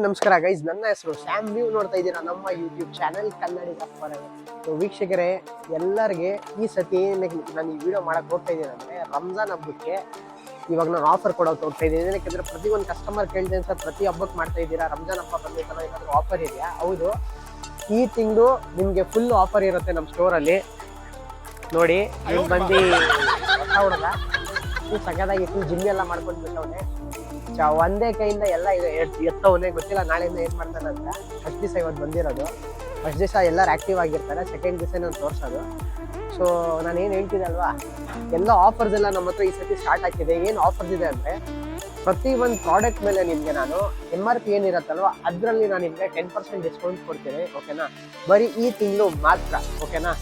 ನಮಸ್ಕಾರ ಗೈಸ್, ನನ್ನ ಹೆಸರು ಸ್ಯಾಮ್. ನೀವು ನೋಡ್ತಾ ಇದ್ದೀರಾ ನಮ್ಮ ಯೂಟ್ಯೂಬ್ ಚಾನೆಲ್ ಕನ್ನಡಿಗ ಫಾರೆವರ್. ಸೊ ವೀಕ್ಷಕರೇ, ಎಲ್ಲರಿಗೆ ಈ ಸತಿ ನಾನು ಈ ವಿಡಿಯೋ ಮಾಡಕ್ ಹೋಗ್ತಾ ಇದ್ದೀನಿ ಅಂದ್ರೆ ರಂಜಾನ್ ಹಬ್ಬಕ್ಕೆ ಇವಾಗ ನಾನು ಆಫರ್ ಕೊಡೋಕೆ ಹೋಗ್ತಾ ಇದ್ದೀನಿ. ಯಾಕಂದ್ರೆ ಪ್ರತಿ ಒಂದು ಕಸ್ಟಮರ್ ಕೇಳ್ತೇನೆ ಸರ್, ಪ್ರತಿ ಹಬ್ಬಕ್ಕೆ ಮಾಡ್ತಾ ಇದ್ದೀರಾ, ರಂಜಾನ್ ಹಬ್ಬ ಬಂದಿತ್ತಲ್ಲ, ಏನಾದರೂ ಆಫರ್ ಇದೆಯಾ? ಹೌದು, ಈ ತಿಂಗಳು ನಿಮಗೆ ಫುಲ್ ಆಫರ್ ಇರುತ್ತೆ ನಮ್ಮ ಸ್ಟೋರಲ್ಲಿ. ನೋಡಿ, ನೀವು ಬಂದು ಹೊಸ ಹುಡುಗ ಸಗದಾಗಿ ಫುಲ್ ಜಿಮ್ ಎಲ್ಲ ಮಾಡ್ಕೊಂಡು ಬಿಟ್ಟವನೆ. ಒಂದೇ ಕೈಯಿಂದ ಎಲ್ಲ ಎತ್ತವನೇ, ಗೊತ್ತಿಲ್ಲ ನಾಳೆಯಿಂದ ಏನ್ ಮಾಡ್ತಾನೆ ಅಂತ. ಫಸ್ಟ್ ದಿವಸ ಇವತ್ತು ಬಂದಿರೋದು. ಫಸ್ಟ್ ದಿವಸ ಎಲ್ಲರೂ ಆಕ್ಟಿವ್ ಆಗಿರ್ತಾರೆ, ಸೆಕೆಂಡ್ ದಿವಸ ನಾನು ತೋರಿಸೋದು. ಸೊ ನಾನು ಏನು ಹೇಳ್ತಿದ್ದಲ್ವಾ, ಎಲ್ಲ ಆಫರ್ಸ್ ಎಲ್ಲ ನಮ್ಮ ಹತ್ರ ಈ ಸತಿ ಸ್ಟಾರ್ಟ್ ಆಗ್ತಿದೆ. ಏನು ಆಫರ್ಸ್ ಇದೆ ಅಂದರೆ, ಪ್ರತಿ ಒಂದು ಪ್ರಾಡಕ್ಟ್ ಮೇಲೆ ನಿಮಗೆ ನಾನು MRP ಏನಿರುತ್ತಲ್ವ ಅದರಲ್ಲಿ ನಾನು ನಿಮಗೆ 10% ಡಿಸ್ಕೌಂಟ್ ಕೊಡ್ತೀನಿ. ಓಕೆನಾ? ಬರೀ ಈ ತಿಂಗಳು ಮಾತ್ರ. ಓಕೆನಾ?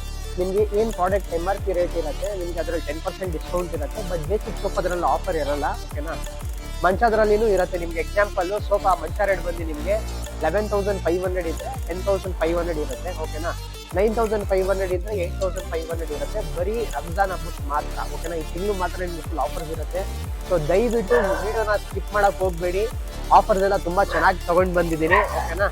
ನಿಮಗೆ ಏನು ಪ್ರಾಡಕ್ಟ್ MRP ರೇಟ್ ಇರುತ್ತೆ, ನಿಮ್ಗೆ ಅದರಲ್ಲಿ 10% ಡಿಸ್ಕೌಂಟ್ ಇರುತ್ತೆ. ಬಟ್ ಬೇಸಿಕ್ ಸೋಪ್ ಅದರಲ್ಲಿ ಆಫರ್ ಇರಲ್ಲ. ಓಕೆನಾ? ಮಂಚದ್ರಲ್ಲಿನೂ ಇರುತ್ತೆ. ನಿಮ್ಗೆ ಎಕ್ಸಾಂಪಲ್ ಸೋಫಾ ಮಂಚ ರೇಟ್ ಬಂದು ನಿಮಗೆ 11,500 ಇದ್ರೆ 10,500 ಇರುತ್ತೆ. ಓಕೆನಾ? 9,500 ಇದ್ರೆ 8,500 ಇರುತ್ತೆ. ಬರೀ ರಂಜಾನ್ ಹಬ್ಬಕ್ಕೆ ಮಾತ್ರ. ಓಕೆನಾ? ಈ ತಿಂಗಳು ಮಾತ್ರ ನಿಮ್ಗೆ ಫುಲ್ ಆಫರ್ಸ್ ಇರುತ್ತೆ. ಸೊ ದಯವಿಟ್ಟು ವಿಡಿಯೋನ ಸ್ಕಿಪ್ ಮಾಡಕ್ ಹೋಗ್ಬೇಡಿ. ಆಫರ್ಸ್ ಎಲ್ಲ ತುಂಬಾ ಚೆನ್ನಾಗಿ ತಗೊಂಡು ಬಂದಿದ್ದೀನಿ. ಓಕೆನಾ?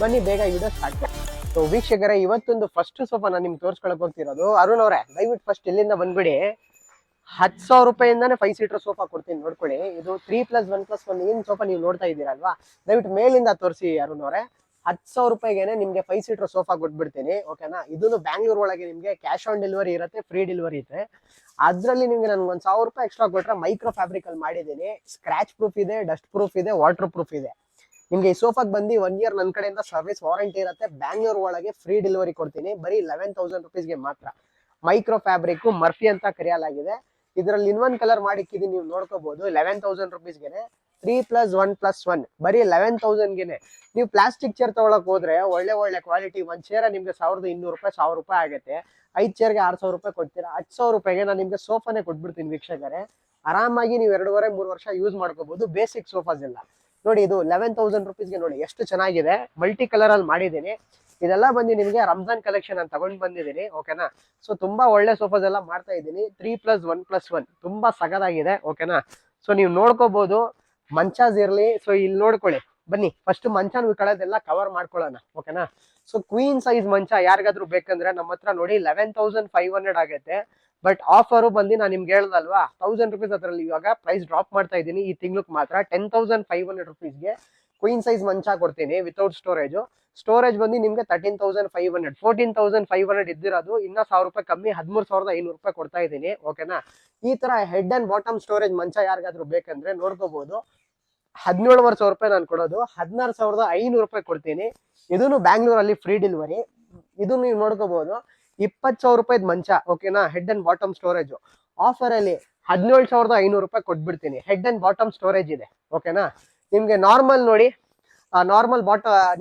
ಬನ್ನಿ ಬೇಗ ವಿಡಿಯೋ ಸ್ಟಾರ್ಟ್ ಮಾಡಿ. ಸೊ ವೀಕ್ಷಕರೇ, ಇವತ್ತೊಂದು ಫಸ್ಟ್ ಸೋಫಾ ನಾನು ನಿಮ್ಗೆ ತೋರಿಸ್ಕೊಳಕ್ ಹೋಗ್ತಿರೋದು. ಅರುಣ್ ಅವರೇ, ದಯವಿಟ್ಟು ಫಸ್ಟ್ ಇಲ್ಲಿಂದ ಬಂದ್ಬಿಡಿ. 10,000 ರೂಪಾಯಿಂದಾನೆ 5 ಸೀಟರ್ ಸೋಫಾ ಕೊಡ್ತೀನಿ, ನೋಡ್ಕೊಳ್ಳಿ. ಇದು 3+1+1 ಏನ್ ಸೋಫಾ ನೀವು ನೋಡ್ತಾ ಇದ್ದೀರಲ್ವಾ, ದಯವಿಟ್ಟು ಮೇಲಿಂದ ತೋರಿಸಿ ಅರುಣ್ ಅವರೇ. 10,000 ರೂಪಾಯಿಗೆ ನಿಮ್ಗೆ 5 ಸೀಟರ್ ಸೋಫಾ ಕೊಟ್ಬಿಡ್ತೀನಿ. ಓಕೆನಾ? ಇದನ್ನು ಬ್ಯಾಂಗ್ಳೂರ್ ಒಳಗೆ ನಿಮ್ಗೆ ಕ್ಯಾಶ್ ಆನ್ ಡೆಲಿವರಿ ಇರುತ್ತೆ, ಫ್ರೀ ಡೆಲಿವರಿ ಇದೆ. ಅದ್ರಲ್ಲಿ ನಿಮ್ಗೆ ನನ್ಗೆ 1,000 ರೂಪಾಯಿ ಎಕ್ಸ್ಟ್ರಾ ಕೊಟ್ರೆ ಮೈಕ್ರೋ ಫ್ಯಾಬ್ರಿಕ್ ಅಲ್ಲಿ ಮಾಡಿದ್ದೀನಿ. ಸ್ಕ್ರಾಚ್ ಪ್ರೂಫ್ ಇದೆ, ಡಸ್ಟ್ ಪ್ರೂಫ್ ಇದೆ, ವಾಟರ್ ಪ್ರೂಫ್ ಇದೆ. ನಿಮ್ಗೆ ಈ ಸೋಫಾಗೆ ಬಂದು 1 ಇಯರ್ ನನ್ನ ಕಡೆಯಿಂದ ಸರ್ವಿಸ್ ವಾರಂಟಿ ಇರುತ್ತೆ. ಬ್ಯಾಂಗ್ಳೂರ್ ಒಳಗೆ ಫ್ರೀ ಡೆಲಿವರಿ ಕೊಡ್ತೀನಿ, ಬರೀ 11,000 ರುಪೀಸ್ಗೆ ಮಾತ್ರ. ಮೈಕ್ರೋ ಫ್ಯಾಬ್ರಿಕ್ ಮರ್ಫಿ ಅಂತ ಕರೆಯಲಾಗಿದೆ. ಇದರಲ್ಲಿ ಇನ್ನೊಂದು ಕಲರ್ ಮಾಡಿಕ್ಕಿದೀನಿ, ನೀವು ನೋಡ್ಕೋಬಹುದು. 11,000 ರುಪೀಸ್ಗೆನೆ 3+1+1 ಬರೀ 11,000ಗೆನೆ. ನೀವು ಪ್ಲಾಸ್ಟಿಕ್ ಚೇರ್ ತಗೊಳಕ್ ಹೋದ್ರೆ ಒಳ್ಳೆ ಕ್ವಾಲಿಟಿ ಒಂದ್ ಚೇರ್ ನಿಮ್ಗೆ 1,200 ರೂಪಾಯಿ 1,000 ರೂಪಾಯಿ ಆಗುತ್ತೆ. 5 ಚೇರ್ಗೆ 6,000 ರೂಪಾಯಿ ಕೊಡ್ತೀರಾ. 10,000 ರೂಪಾಯಿಗೆ ನಾನು ನಿಮ್ಗೆ ಸೋಫಾನೇ ಕೊಟ್ಬಿಡ್ತೀನಿ ವೀಕ್ಷಕರೇ. ಆರಾಮಾಗಿ ನೀವು 2.5-3 ವರ್ಷ ಯೂಸ್ ಮಾಡ್ಕೋಬಹುದು. ಬೇಸಿಕ್ ಸೋಫಾಸ್ ಎಲ್ಲ ನೋಡಿ. ಇದು 11,000 ರುಪೀಸ್ಗೆ ನೋಡಿ ಎಷ್ಟು ಚೆನ್ನಾಗಿದೆ. ಮಲ್ಟಿ ಕಲರ್ ಅಲ್ಲಿ ಮಾಡಿದ್ದೀನಿ. ಇದೆಲ್ಲ ಬಂದು ನಿಮಗೆ ರಂಜಾನ್ ಕಲೆಕ್ಷನ್ ಅಂತ ತಗೊಂಡು ಬಂದಿದ್ದೀನಿ. ಓಕೆನಾ? ಸೊ ತುಂಬಾ ಒಳ್ಳೆ ಸೋಫಾಸ್ ಎಲ್ಲ ಮಾಡ್ತಾ ಇದ್ದೀನಿ. 3+1+1 ತುಂಬಾ ಸಗದಾಗಿದೆ. ಓಕೆನಾ? ಸೊ ನೀವು ನೋಡ್ಕೋಬಹುದು. ಮಂಚಾಸ್ ಇರ್ಲಿ. ಸೊ ಇಲ್ಲಿ ನೋಡ್ಕೊಳ್ಳಿ, ಬನ್ನಿ ಫಸ್ಟ್ ಮಂಚನ ಕಳೆದೆಲ್ಲ ಕವರ್ ಮಾಡ್ಕೊಳ್ಳೋಣ. ಓಕೆನಾ? ಸೊ ಕ್ವೀನ್ ಸೈಜ್ ಮಂಚ ಯಾರಿಗಾದ್ರೂ ಬೇಕಂದ್ರೆ ನಮ್ಮ ಹತ್ರ ನೋಡಿ 11,500 ಆಗುತ್ತೆ. ಬಟ್ ಆಫರು ಬಂದು ನಾನು ನಿಮ್ಗೆ ಹೇಳ್ದಲ್ವಾ, 1,000 ರುಪೀಸ್ ಅದರಲ್ಲಿ ಇವಾಗ ಪ್ರೈಸ್ ಡ್ರಾಪ್ ಮಾಡ್ತಾ ಇದ್ದೀನಿ. ಈ ತಿಂಗ್ಳಿಗೆ ಮಾತ್ರ 10,500 ರುಪೀಸ್ಗೆ ಕ್ವೀನ್ ಸೈಜ್ ಮಂಚ ಕೊಡ್ತೀನಿ ವಿತೌಟ್ ಸ್ಟೋರೇಜ್. ಸ್ಟೋರೇಜ್ ಬಂದು ನಿಮ್ಗೆ 13,500, 14,500 ಇದ್ದಿರೋದು ಇನ್ನ 1,000 ರೂಪಾಯಿ ಕಮ್ಮಿ, 13,500 ರೂಪಾಯಿ ಕೊಡ್ತಾ ಇದ್ದೀನಿ. ಓಕೆನಾ? ಈ ತರ ಹೆಡ್ ಅಂಡ್ ಬಾಟಮ್ ಸ್ಟೋರೇಜ್ ಮಂಚ ಯಾರಿಗಾದ್ರೂ ಬೇಕಂದ್ರೆ ನೋಡ್ಕೋಬಹುದು. 17,500 ರೂಪಾಯಿ ನಾನು ಕೊಡೋದು, 16,500 ರೂಪಾಯಿ ಕೊಡ್ತೀನಿ. ಇದನ್ನು ಬ್ಯಾಂಗ್ಳೂರಲ್ಲಿ ಫ್ರೀ ಡೆಲಿವರಿ. ಇದು ನೀವು ನೋಡ್ಕೋಬಹುದು. 20,000 ರೂಪಾಯಿ ಮಂಚ. ಓಕೆನಾ? Head and bottom storage offer ಅಲ್ಲಿ 17,500 ರೂಪಾಯಿ ಕೊಟ್ಬಿಡ್ತೀನಿ. ಹೆಡ್ ಅಂಡ್ ಬಾಟಮ್ ಸ್ಟೋರೇಜ್ ಇದೆ. ಓಕೆನಾ? ನಿಮ್ಗೆ ನಾರ್ಮಲ್ ನೋಡಿ, ನಾರ್ಮಲ್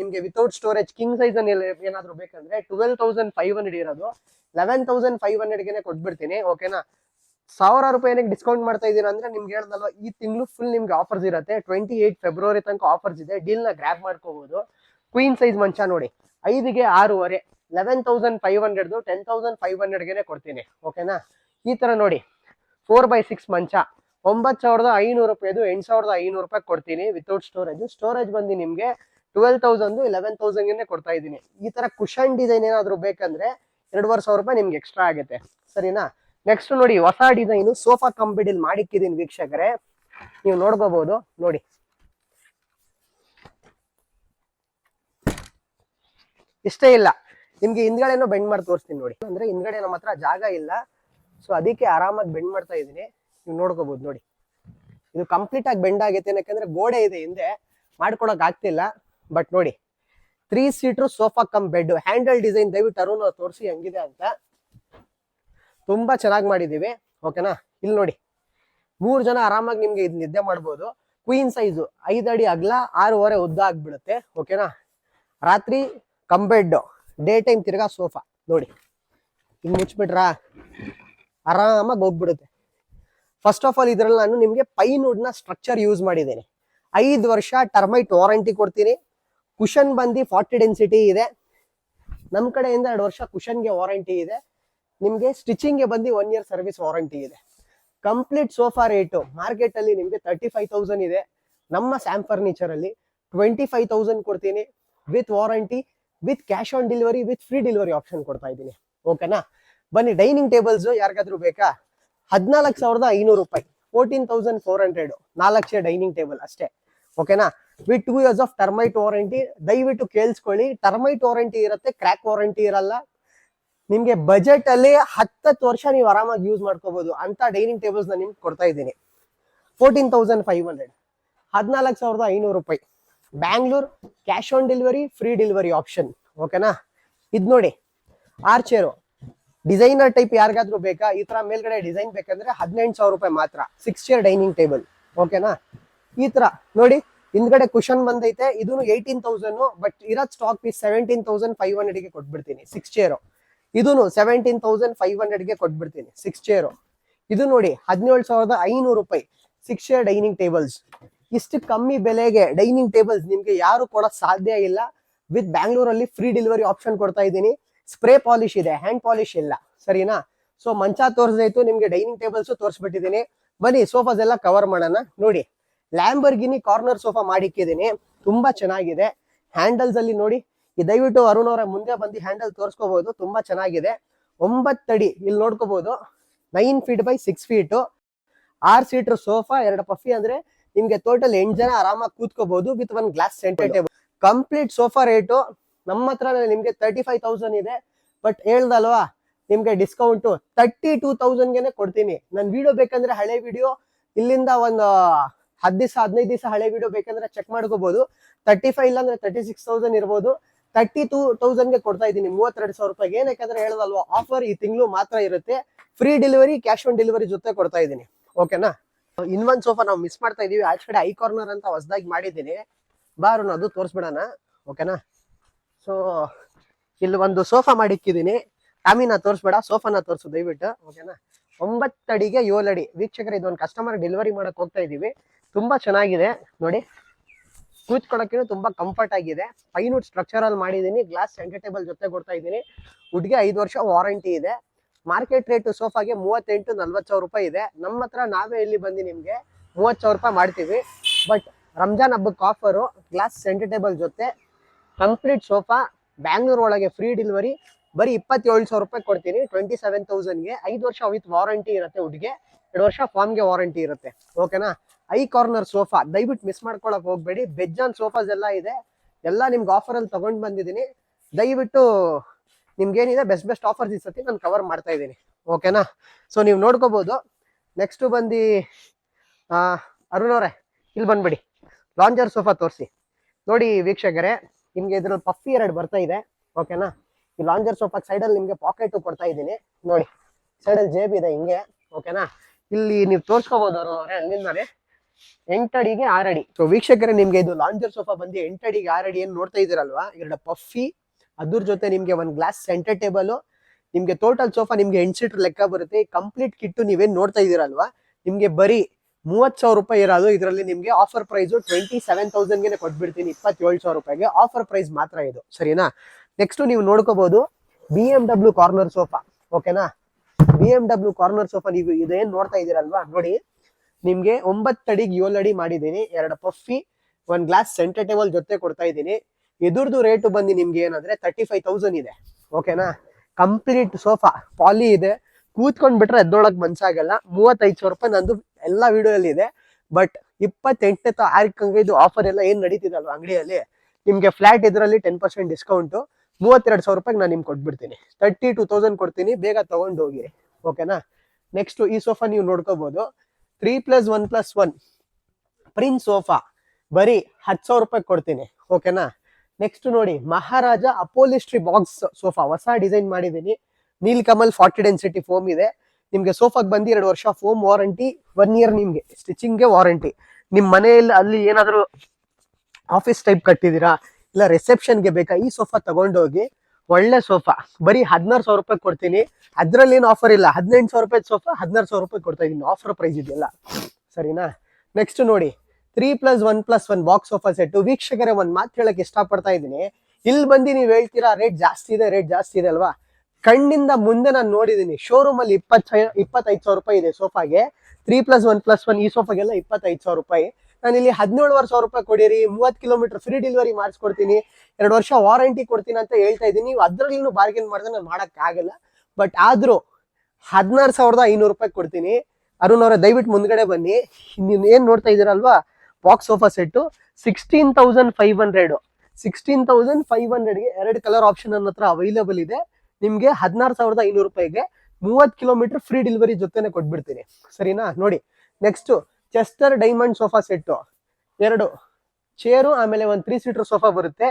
ನಿಮ್ಗೆ ವಿತೌಟ್ ಸ್ಟೋರೇಜ್ ಕಿಂಗ್ ಸೈಜ್ ಅಲ್ಲಿ ಏನಾದ್ರು ಬೇಕಂದ್ರೆ 12,500 ಇರೋದು 11,500ಗೆ ಕೊಟ್ಬಿಡ್ತೀನಿ. ಓಕೆನಾ? 1,000 ರೂಪಾಯಿ ಡಿಸ್ಕೌಂಟ್ ಮಾಡ್ತಾ ಇದೀರ ಅಂದ್ರೆ ನಿಮ್ಗೆ ಹೇಳ್ದಲ್ವ, ಈ ತಿಂಗಳು ಫುಲ್ ನಿಮ್ಗೆ ಆಫರ್ಸ್ ಇರುತ್ತೆ. 28 ಫೆಬ್ರವರಿ ತನಕ ಆಫರ್ಸ್ ಇದೆ. ಡೀಲ್ ನ ಗ್ರಾಬ್ ಮಾಡ್ಕೋಬಹುದು. ಕ್ವೀನ್ ಸೈಜ್ ಮಂಚ ನೋಡಿ, 5ಗೆ 6.5, 11,500 10,500ಗೆ ಕೊಡ್ತೀನಿ. ಓಕೆನಾ? ಈ ತರ ನೋಡಿ 4x6 ಮಂಚ 9,500 ರೂಪಾಯಿದು 8,500 ರೂಪಾಯಿ ಕೊಡ್ತೀನಿ ವಿತೌಟ್ ಸ್ಟೋರೇಜ್. ಸ್ಟೋರೇಜ್ ಬಂದು ನಿಮ್ಗೆ 12,000 11,000ಗೆ ಕೊಡ್ತಾ ಇದ್ದೀನಿ. ಈ ತರ ಕುಶನ್ ಡಿಸೈನ್ ಏನಾದ್ರು ಬೇಕಂದ್ರೆ 2,500 ರೂಪಾಯಿ ನಿಮ್ಗೆ ಎಕ್ಸ್ಟ್ರಾ ಆಗುತ್ತೆ. ಸರಿನಾ? ನೆಕ್ಸ್ಟ್ ನೋಡಿ, ಹೊಸ ಡಿಸೈನು ಸೋಫಾ ಕಂಬಿಡಿಲ್ ಮಾಡಿಕ್ಕಿದ್ದೀನಿ ವೀಕ್ಷಕರೇ. ನೀವು ನೋಡ್ಕೋಬಹುದು. ನೋಡಿ, ಇಷ್ಟೇ ಇಲ್ಲ, ನಿಮ್ಗೆ ಹಿಂದ್ಗಡೆನೂ ಬೆಂಡ್ ಮಾಡಿ ತೋರಿಸ್ತೀನಿ ನೋಡಿ. ಅಂದ್ರೆ ಹಿಂದ್ಗಡೆ ನಮ್ಮ ಹತ್ರ ಜಾಗ ಇಲ್ಲ, ಸೊ ಅದಕ್ಕೆ ಆರಾಮಾಗಿ ಬೆಂಡ್ ಮಾಡ್ತಾ ಇದ್ದೀನಿ. ನೀವು ನೋಡ್ಕೋಬಹುದು. ನೋಡಿ, ಇದು ಕಂಪ್ಲೀಟ್ ಆಗಿ ಬೆಂಡ್ ಆಗೈತೆ, ಯಾಕಂದ್ರೆ ಗೋಡೆ ಇದೆ ಹಿಂದೆ, ಮಾಡ್ಕೊಳಕ್ ಆಗ್ತಿಲ್ಲ. ಬಟ್ ನೋಡಿ, 3 seater sofa cum bed handle design. ದಯವಿಟ್ಟು ಅರುಣ್ ತೋರಿಸಿ ಹೆಂಗಿದೆ ಅಂತ. ತುಂಬಾ ಚೆನ್ನಾಗಿ ಮಾಡಿದೀವಿ. ಓಕೆನಾ? ಇಲ್ಲಿ ನೋಡಿ, 3 ಜನ ಆರಾಮಾಗಿ ನಿಮ್ಗೆ ಇದು ನಿದ್ದೆ ಮಾಡ್ಬೋದು. ಕ್ವೀನ್ ಸೈಜು 5 ಅಡಿ ಅಗಲ, 6.5 ಉದ್ದ ಆಗ್ಬಿಡುತ್ತೆ. ಓಕೆನಾ? ರಾತ್ರಿ ಕಂಬೆಡ್, ಡೇ ಟೈಮ್ ತಿರ್ಗಾ ಸೋಫಾ. ನೋಡಿ, ಹಿಂಗ್ ಮುಚ್ಬಿಟ್ರಾ ಆರಾಮಾಗಿ ಹೋಗ್ಬಿಡುತ್ತೆ. ಫಸ್ಟ್ ಆಫ್ ಆಲ್ ಇದ್ರಲ್ಲಿ ನಾನು ನಿಮ್ಗೆ ಪೈನ್ವುಡ್ ನ ಸ್ಟ್ರಕ್ಚರ್ ಯೂಸ್ ಮಾಡಿದ್ದೇನೆ. 5 ವರ್ಷ ಟರ್ಮೈಟ್ ವಾರಂಟಿ ಕೊಡ್ತೀನಿ. ಕುಶನ್ ಬಂದು 40 ಡೆನ್ಸಿಟಿ ಇದೆ. ನಮ್ ಕಡೆಯಿಂದ 2 ವರ್ಷ ಕುಶನ್ಗೆ ವಾರಂಟಿ ಇದೆ. ನಿಮ್ಗೆ ಸ್ಟಿಚಿಂಗ್ ಗೆ ಬಂದು 1 ಇಯರ್ ಸರ್ವಿಸ್ ವಾರಂಟಿ ಇದೆ. ಕಂಪ್ಲೀಟ್ ಸೋಫಾ ರೇಟು ಮಾರ್ಕೆಟ್ ಅಲ್ಲಿ ನಿಮ್ಗೆ 35,000 ಇದೆ. ನಮ್ಮ ಸ್ಯಾಮ್ ಫರ್ನಿಚರ್ ಅಲ್ಲಿ 25,000 ಕೊಡ್ತೀನಿ with warranty, with cash on delivery, with free delivery option ಕೊಡ್ತಾ ಇದ್ದೀನಿ. ಓಕೆನಾ? ಬನ್ನಿ, ಡೈನಿಂಗ್ ಟೇಬಲ್ಸ್ ಯಾರಿಗಾದ್ರೂ ಬೇಕಾ? 14,500 ರೂಪಾಯಿ, 14,400, 4 ಡೈನಿಂಗ್ ಟೇಬಲ್ ಅಷ್ಟೇ. ಓಕೆನಾ? With 2 years of termite warranty. ದಯವಿಟ್ಟು ಕೇಳಿಸ್ಕೊಳ್ಳಿ, ಟರ್ಮೈಟ್ ವಾರಂಟಿ ಇರುತ್ತೆ, ಕ್ರ್ಯಾಕ್ ವಾರಂಟಿ ಇರಲ್ಲ. ನಿಮ್ಗೆ ಬಜೆಟ್ ಅಲ್ಲಿ 10 ವರ್ಷ ನೀವು ಆರಾಮಾಗಿ ಯೂಸ್ ಮಾಡ್ಕೋಬಹುದು ಅಂತ ಡೈನಿಂಗ್ ಟೇಬಲ್ಸ್ ನಾನು ನಿಮ್ಗೆ ಕೊಡ್ತಾ ಇದ್ದೀನಿ. 14,500, 14,500 ರೂಪಾಯಿ. Bangalore, cash on delivery, free delivery option. ಓಕೆನಾ? ಇದ್ ನೋಡಿ, ಆರ್ಚೇರು ಡಿಸೈನರ್ ಟೈಪ್ ಯಾರಿಗಾದ್ರೂ ಬೇಕಾ? ಈ ತರ ಮೇಲ್ಗಡೆ ಡಿಸೈನ್ ಬೇಕಂದ್ರೆ 18,000 ರೂಪಾಯಿ ಮಾತ್ರ. 6 chair ಡೈನಿಂಗ್ ಟೇಬಲ್. ಓಕೆನಾ? ಈ ತರ ನೋಡಿ, ಹಿಂದ್ಗಡೆ ಕುಶನ್ ಬಂದೈತೆ, ಇದು 18,000, ಬಟ್ ಇರೋದ್ ಸ್ಟಾಕ್ ಪೀಸ್ 17,500 ಗೆ ಕೊಟ್ಬಿಡ್ತೀನಿ. 6 chair ಇದೂ 17,500 ಗೆ ಕೊಟ್ಬಿಡ್ತೀನಿ. 6 chair ಇದು ನೋಡಿ 17,500 ರೂಪಾಯಿ. 6 chair ಡೈನಿಂಗ್ ಟೇಬಲ್ಸ್. ಇಷ್ಟು ಕಮ್ಮಿ ಬೆಲೆಗೆ ಡೈನಿಂಗ್ ಟೇಬಲ್ಸ್ ನಿಮ್ಗೆ ಯಾರು ಕೊಡೋಕ್ ಸಾಧ್ಯ ಇಲ್ಲ. ವಿತ್ ಬ್ಯಾಂಗ್ಳೂರಲ್ಲಿ ಫ್ರೀ ಡೆಲಿವರಿ ಆಪ್ಷನ್ ಕೊಡ್ತಾ ಇದ್ದೀನಿ. ಸ್ಪ್ರೇ ಪಾಲಿಶ್ ಇದೆ, ಹ್ಯಾಂಡ್ ಪಾಲಿಶ್ ಇಲ್ಲ. ಸರಿನಾ? ಸೊ ಮಂಚ ತೋರಿಸ್ದಾಯ್ತು, ನಿಮ್ಗೆ ಡೈನಿಂಗ್ ಟೇಬಲ್ಸ್ ತೋರಿಸ್ಬಿಟ್ಟಿದ್ದೀನಿ. ಬನ್ನಿ ಸೋಫಾಸ್ ಎಲ್ಲ ಕವರ್ ಮಾಡೋಣ. ನೋಡಿ, ಲ್ಯಾಂಬರ್ಗಿನಿ ಕಾರ್ನರ್ ಸೋಫಾ ಮಾಡಿಕ್ಕಿದ್ದೀನಿ, ತುಂಬಾ ಚೆನ್ನಾಗಿದೆ. ಹ್ಯಾಂಡಲ್ಸ್ ಅಲ್ಲಿ ನೋಡಿ, ದಯವಿಟ್ಟು ಅರುಣ್ ಅವರ ಮುಂದೆ ಬಂದು ಹ್ಯಾಂಡಲ್ ತೋರಿಸ್ಕೋಬಹುದು, ತುಂಬಾ ಚೆನ್ನಾಗಿದೆ. 9 ಅಡಿ ಇಲ್ಲಿ ನೋಡ್ಕೋಬಹುದು. 9 feet by 6 feet, 6 seater sofa, 2 puffy, ಅಂದ್ರೆ ನಿಮ್ಗೆ ಟೋಟಲ್ 8 ಜನ ಆರಾಮಾಗಿ ಕೂತ್ಕೋಬಹುದು with 1 glass centre table. Complete sofa rate ನಮ್ಮ ಹತ್ರ ನಿಮ್ಗೆ 35,000 ಇದೆ. ಬಟ್ ಹೇಳ್ದಲ್ವಾ, ನಿಮ್ಗೆ ಡಿಸ್ಕೌಂಟು 32,000 ಗೆನೆ ಕೊಡ್ತೀನಿ. ನನ್ ವಿಡಿಯೋ ಬೇಕಂದ್ರೆ ಹಳೆ ವಿಡಿಯೋ ಇಲ್ಲಿಂದ ಒಂದು 10 ದಿವಸ 15 ದಿವಸ ಹಳೆ ವಿಡಿಯೋ ಬೇಕಂದ್ರೆ ಚೆಕ್ ಮಾಡ್ಕೋಬಹುದು. 35 ಇಲ್ಲ ಅಂದ್ರೆ 36,000 ಇರ್ಬೋದು. 32,000 ಗೆ ಕೊಡ್ತಾ ಇದ್ದೀನಿ, 32,000 ರೂಪಾಯಿಗೆ. ಏನಕ್ಕೆ ಹೇಳದಲ್ವಾ, ಆಫರ್ ಈ ತಿಂಗಳು ಮಾತ್ರ ಇರುತ್ತೆ. Free delivery, cash on delivery ಜೊತೆ ಕೊಡ್ತಾ ಇದ್ದೀನಿ. ಓಕೆನಾ? ಇನ್ನೊಂದ್ ಸೋಫಾ ನಾವು ಮಿಸ್ ಮಾಡ್ತಾ ಇದೀವಿ. ಆಚೆ ಕಡೆ ಐ ಕಾರ್ನರ್ ಅಂತ ಹೊಸದಾಗಿ ಮಾಡಿದ್ದೀನಿ, ಬಾರು ಅದು ತೋರಿಸ್ಬಿಡೋಣ. ಓಕೆನಾ? ಸೊ ಇಲ್ಲಿ ಒಂದು ಸೋಫಾ ಮಾಡಿಕ್ಕಿದ್ದೀನಿ. ಕಾಮಿನ ತೋರಿಸ್ಬೇಡ, ಸೋಫಾನ ತೋರಿಸು ದಯವಿಟ್ಟು. ಓಕೆನಾ? 9 ಅಡಿಗೆ 7 ಅಡಿ. ವೀಕ್ಷಕರು, ಇದೊಂದು ಕಸ್ಟಮರ್ ಡೆಲಿವರಿ ಮಾಡಕ್ ಹೋಗ್ತಾ ಇದೀವಿ. ತುಂಬಾ ಚೆನ್ನಾಗಿದೆ ನೋಡಿ, ಕೂತ್ಕೊಳ್ಳೋಕೆ ತುಂಬಾ ಕಂಫರ್ಟ್ ಆಗಿದೆ. ಫೈನ್ವುಡ್ ಸ್ಟ್ರಕ್ಚರ್ ಅಲ್ಲಿ ಮಾಡಿದ್ದೀನಿ, ಗ್ಲಾಸ್ ಸೆಂಟರ್ ಟೇಬಲ್ ಜೊತೆ ಕೊಡ್ತಾ ಇದ್ದೀನಿ. ವುಡ್ಗೆ 5 ವರ್ಷ ವಾರಂಟಿ ಇದೆ. ಮಾರ್ಕೆಟ್ ರೇಟ್ ಸೋಫಾಗೆ 38,000-40,000 ರೂಪಾಯಿ ಇದೆ. ನಮ್ಮ ಹತ್ರ ನಾವೇ ಇಲ್ಲಿ ಬಂದು ನಿಮ್ಗೆ 30,000 ರೂಪಾಯಿ ಮಾಡ್ತೀವಿ. ಬಟ್ ರಂಜಾನ್ ಹಬ್ಬಕ್ಕೆ ಆಫರು, ಗ್ಲಾಸ್ ಸೆಂಟರ್ ಟೇಬಲ್ ಜೊತೆ ಕಂಪ್ಲೀಟ್ ಸೋಫಾ, ಬ್ಯಾಂಗ್ಳೂರ್ ಒಳಗೆ ಫ್ರೀ ಡೆಲಿವರಿ, ಬರೀ 27,000 ರೂಪಾಯಿ ಕೊಡ್ತೀನಿ. 27,000ಗೆ 5 ವರ್ಷ ವಿತ್ ವಾರಂಟಿ ಇರುತ್ತೆ. ವುಡ್ಗೆ 2 ವರ್ಷ ಫಾರ್ಮ್ಗೆ ವಾರಂಟಿ ಇರುತ್ತೆ. ಓಕೆನಾ? ಐ ಕಾರ್ನರ್ ಸೋಫಾ ದಯವಿಟ್ಟು ಮಿಸ್ ಮಾಡ್ಕೊಳಕ್ ಹೋಗ್ಬೇಡಿ. ಬೆಜ್ಜಾನ್ ಸೋಫಾಸ್ ಎಲ್ಲ ಇದೆ, ಎಲ್ಲ ನಿಮ್ಗೆ ಆಫರ್ ಅಲ್ಲಿ ತಗೊಂಡ್ ಬಂದಿದ್ದೀನಿ. ದಯವಿಟ್ಟು ನಿಮ್ಗೇನಿದೆ ಬೆಸ್ಟ್ ಆಫರ್ಸ್ ಈ ಸತಿ ನಾನು ಕವರ್ ಮಾಡ್ತಾ ಇದ್ದೀನಿ. ಓಕೆನಾ? ಸೊ ನೀವು ನೋಡ್ಕೋಬಹುದು. ನೆಕ್ಸ್ಟ್ ಬಂದು ಅರುಣ್ ಅವರೇ, ಇಲ್ಲಿ ಬಂದ್ಬಿಡಿ, ಲಾಂಜರ್ ಸೋಫಾ ತೋರಿಸಿ. ನೋಡಿ ವೀಕ್ಷಕರೇ, ನಿಮ್ಗೆ ಇದ್ರಲ್ಲಿ ಪಫಿ 2 ಬರ್ತಾ ಇದೆ. ಓಕೆನಾ? ಈ ಲಾಂಜರ್ ಸೋಫಾ ಸೈಡಲ್ಲಿ ನಿಮ್ಗೆ ಪಾಕೆಟ್ ಕೊಡ್ತಾ ಇದ್ದೀನಿ. ನೋಡಿ, ಸೈಡಲ್ಲಿ ಜೇಬ್ ಇದೆ ಹಿಂಗೆ. ಓಕೆನಾ? ಇಲ್ಲಿ ನೀವು ತೋರ್ಸ್ಕೋಬಹುದು ಅರುಣ್ ಅವರೇ, ಅಲ್ಲಿಂದಾನೆ 8 ಅಡಿಗೆ 6 ಅಡಿ. ಸೊ ವೀಕ್ಷಕರೇ, ನಿಮ್ಗೆ ಇದು ಲಾಂಜರ್ ಸೋಫಾ ಬಂದು 8 ಅಡಿಗೆ 6 ಅಡಿ ಏನ್ ನೋಡ್ತಾ ಇದೀರಲ್ವಾ, 2 ಪಫಿ, ಅದ್ರ ಜೊತೆ ನಿಮ್ಗೆ 1 ಗ್ಲಾಸ್ ಸೆಂಟರ್ ಟೇಬಲ್. ನಿಮ್ಗೆ ಟೋಟಲ್ ಸೋಫಾ ನಿಮ್ಗೆ 8 ಸೀಟರ್ ಲೆಕ್ಕ ಬರುತ್ತೆ. ಕಂಪ್ಲೀಟ್ ಕಿಟ್ಟು ನೀವೇನ್ ನೋಡ್ತಾ ಇದೀರಲ್ವಾ, ನಿಮ್ಗೆ ಬರೀ 30,000 ರೂಪಾಯಿ ಇರೋದು. ಇದರಲ್ಲಿ ನಿಮ್ಗೆ ಆಫರ್ ಪ್ರೈಸ್ 27,000 ಗೆ ಕೊಟ್ಬಿಡ್ತೀನಿ. 27,000 ರೂಪಾಯಿಗೆ ಆಫರ್ ಪ್ರೈಸ್ ಮಾತ್ರ ಇದು. ಸರಿನಾ? ನೆಕ್ಸ್ಟ್ ನೀವು ನೋಡ್ಕೋಬಹುದು BMW ಕಾರ್ನರ್ ಸೋಫಾ. ಓಕೆನಾ? BMW ಕಾರ್ನರ್ ಸೋಫಾ ನೀವು ಇದೇನ್ ನೋಡ್ತಾ ಇದೀರಲ್ವಾ, ನೋಡಿ ನಿಮ್ಗೆ 9 ಅಡಿಗೆ 7 ಅಡಿ ಮಾಡಿದೀನಿ. 2 ಪಫಿ, 1 ಗ್ಲಾಸ್ ಸೆಂಟರ್ ಟೇಬಲ್ ಜೊತೆ ಕೊಡ್ತಾ ಇದ್ದೀನಿ. ಇದ್ರದ್ದು ರೇಟು ಬಂದು ನಿಮ್ಗೆ ಏನಂದ್ರೆ 35,000 ಇದೆ. ಓಕೆನಾ? ಕಂಪ್ಲೀಟ್ ಸೋಫಾ ಪಾಲಿ ಇದೆ, ಕೂತ್ಕೊಂಡ್ ಬಿಟ್ರೆ ಎದ್ದೊಳಗ್ ಮನ್ಸಾಗಲ್ಲ. 35,000 ರೂಪಾಯಿ ನಂದು ಎಲ್ಲ ವಿಡಿಯೋದಲ್ಲಿ ಇದೆ. ಬಟ್ 28ನೇ ತಾರೀಕು ಇದು ಆಫರ್ ಎಲ್ಲ ಏನ್ ನಡೀತಿದಲ್ವ ಅಂಗಡಿಯಲ್ಲಿ, ನಿಮ್ಗೆ ಫ್ಲಾಟ್ ಇದರಲ್ಲಿ 10% ಡಿಸ್ಕೌಂಟು 32,000 ರೂಪಾಯಿಗೆ ನಾನು ನಿಮ್ಗೆ ಕೊಟ್ಬಿಡ್ತೀನಿ. 32,000 ಕೊಡ್ತೀನಿ, ಬೇಗ ತಗೊಂಡು ಹೋಗಿ. ಓಕೆನಾ? ನೆಕ್ಸ್ಟ್ ಈ ಸೋಫಾ ನೀವು ನೋಡ್ಕೋಬಹುದು, 3+1+1 ಪ್ರಿನ್ಸ್ ಸೋಫಾ, ಬರೀ 10,000 ರೂಪಾಯಿ ಕೊಡ್ತೀನಿ. ಓಕೆನಾ? ನೆಕ್ಸ್ಟ್ ನೋಡಿ, ಮಹಾರಾಜ ಅಪೋಲಿಸ್ಟ್ರಿ ಬಾಕ್ಸ್ ಸೋಫಾ, ಹೊಸ ಡಿಸೈನ್ ಮಾಡಿದ್ದೀನಿ. ನೀಲ್ ಕಮಲ್ 40 ಡೆನ್ಸಿಟಿ ಫೋಮ್ ಇದೆ. ನಿಮ್ಗೆ ಸೋಫಾಗೆ ಬಂದು 2 ವರ್ಷ ಫೋಮ್ ವಾರಂಟಿ, 1 ಇಯರ್ ನಿಮ್ಗೆ ಸ್ಟಿಚಿಂಗ್ಗೆ ವಾರಂಟಿ. ನಿಮ್ ಮನೆಯಲ್ಲಿ ಅಲ್ಲಿ ಏನಾದ್ರು ಆಫೀಸ್ ಟೈಪ್ ಕಟ್ಟಿದೀರಾ, ಇಲ್ಲ ರಿಸೆಪ್ಷನ್ಗೆ ಬೇಕಾ, ಈ ಸೋಫಾ ತಗೊಂಡೋಗಿ. ಒಳ್ಳೆ ಸೋಫಾ, ಬರೀ 16,000 ರೂಪಾಯಿ ಕೊಡ್ತೀನಿ. ಅದ್ರಲ್ಲಿ ಏನು ಆಫರ್ ಇಲ್ಲ. 18,000 ರೂಪಾಯಿ ಸೋಫಾ 16,000 ರೂಪಾಯಿ ಕೊಡ್ತಾ ಇದೀನಿ, ಆಫರ್ ಪ್ರೈಸ್ ಇದೆಯಲ್ಲ. ಸರಿನಾ? ನೆಕ್ಸ್ಟ್ ನೋಡಿ, 3+1+1 ಬಾಕ್ಸ್ ಸೋಫಾ ಸೆಟ್. ವೀಕ್ಷಕರೇ, ಒಂದ್ ಮಾತು ಹೇಳಕ್ ಇಷ್ಟಪಡ್ತಾ ಇದ್ದೀನಿ. ಇಲ್ಲಿ ಬಂದು ನೀವು ಹೇಳ್ತೀರಾ ರೇಟ್ ಜಾಸ್ತಿ ಇದೆ ಅಲ್ವಾ. ಕಣ್ಣಿಂದ ಮುಂದೆ ನಾನು ನೋಡಿದೀನಿ, ಶೋರೂಮ್ ಅಲ್ಲಿ 25,000 ರೂಪಾಯಿ ಇದೆ ಸೋಫಾಗೆ. 3+1+1 ಈ ಸೋಫಾಗೆಲ್ಲ 25,000 ರೂಪಾಯಿ. ನಾನು ಇಲ್ಲಿ 17,000 ರೂಪಾಯಿ ಕೊಡಿರಿ, 30 ಕಿಲೋಮೀಟರ್ ಫ್ರೀ ಡೆಲಿವರಿ ಮಾಡಿಸ್ಕೊಡ್ತೀನಿ, 2 ವರ್ಷ ವಾರಂಟಿ ಕೊಡ್ತೀನಿ ಅಂತ ಹೇಳ್ತಾ ಇದ್ದೀನಿ. ನೀವು ಅದ್ರಲ್ಲಿ ಬಾರ್ಗೇನ್ ಮಾಡಿದ್ರೆ ನಾನು ಮಾಡಕ್ ಆಗಲ್ಲ. ಬಟ್ ಆದ್ರೂ 16,500 ರೂಪಾಯಿ ಕೊಡ್ತೀನಿ. ಅರುಣ್ ಅವರ ದಯವಿಟ್ಟು ಮುಂದ್ಗಡೆ ಬನ್ನಿ. ನೀವು ಏನ್ ನೋಡ್ತಾ ಇದೀರಲ್ವಾ ಬಾಕ್ಸ್ ಸೋಫಾ ಸೆಟ್ 16,500. 16,500ಗೆ 2 ಕಲರ್ ಆಪ್ಷನ್ ನನ್ನ ಹತ್ರ ಅವೈಲೇಬಲ್ ಇದೆ. ನಿಮ್ಗೆ 16,500 ರೂಪಾಯಿಗೆ 30 ಕಿಲೋಮೀಟರ್ ಫ್ರೀ ಡೆಲಿವರಿ ಜೊತೆನೆ ಕೊಟ್ಬಿಡ್ತೀನಿ. ಸರಿನಾ? ನೋಡಿ, next Chester diamond sofa set 2 chair ಆಮೇಲೆ ಒಂದು 3 ಸೀಟರ್ ಸೋಫಾ ಬರುತ್ತೆ.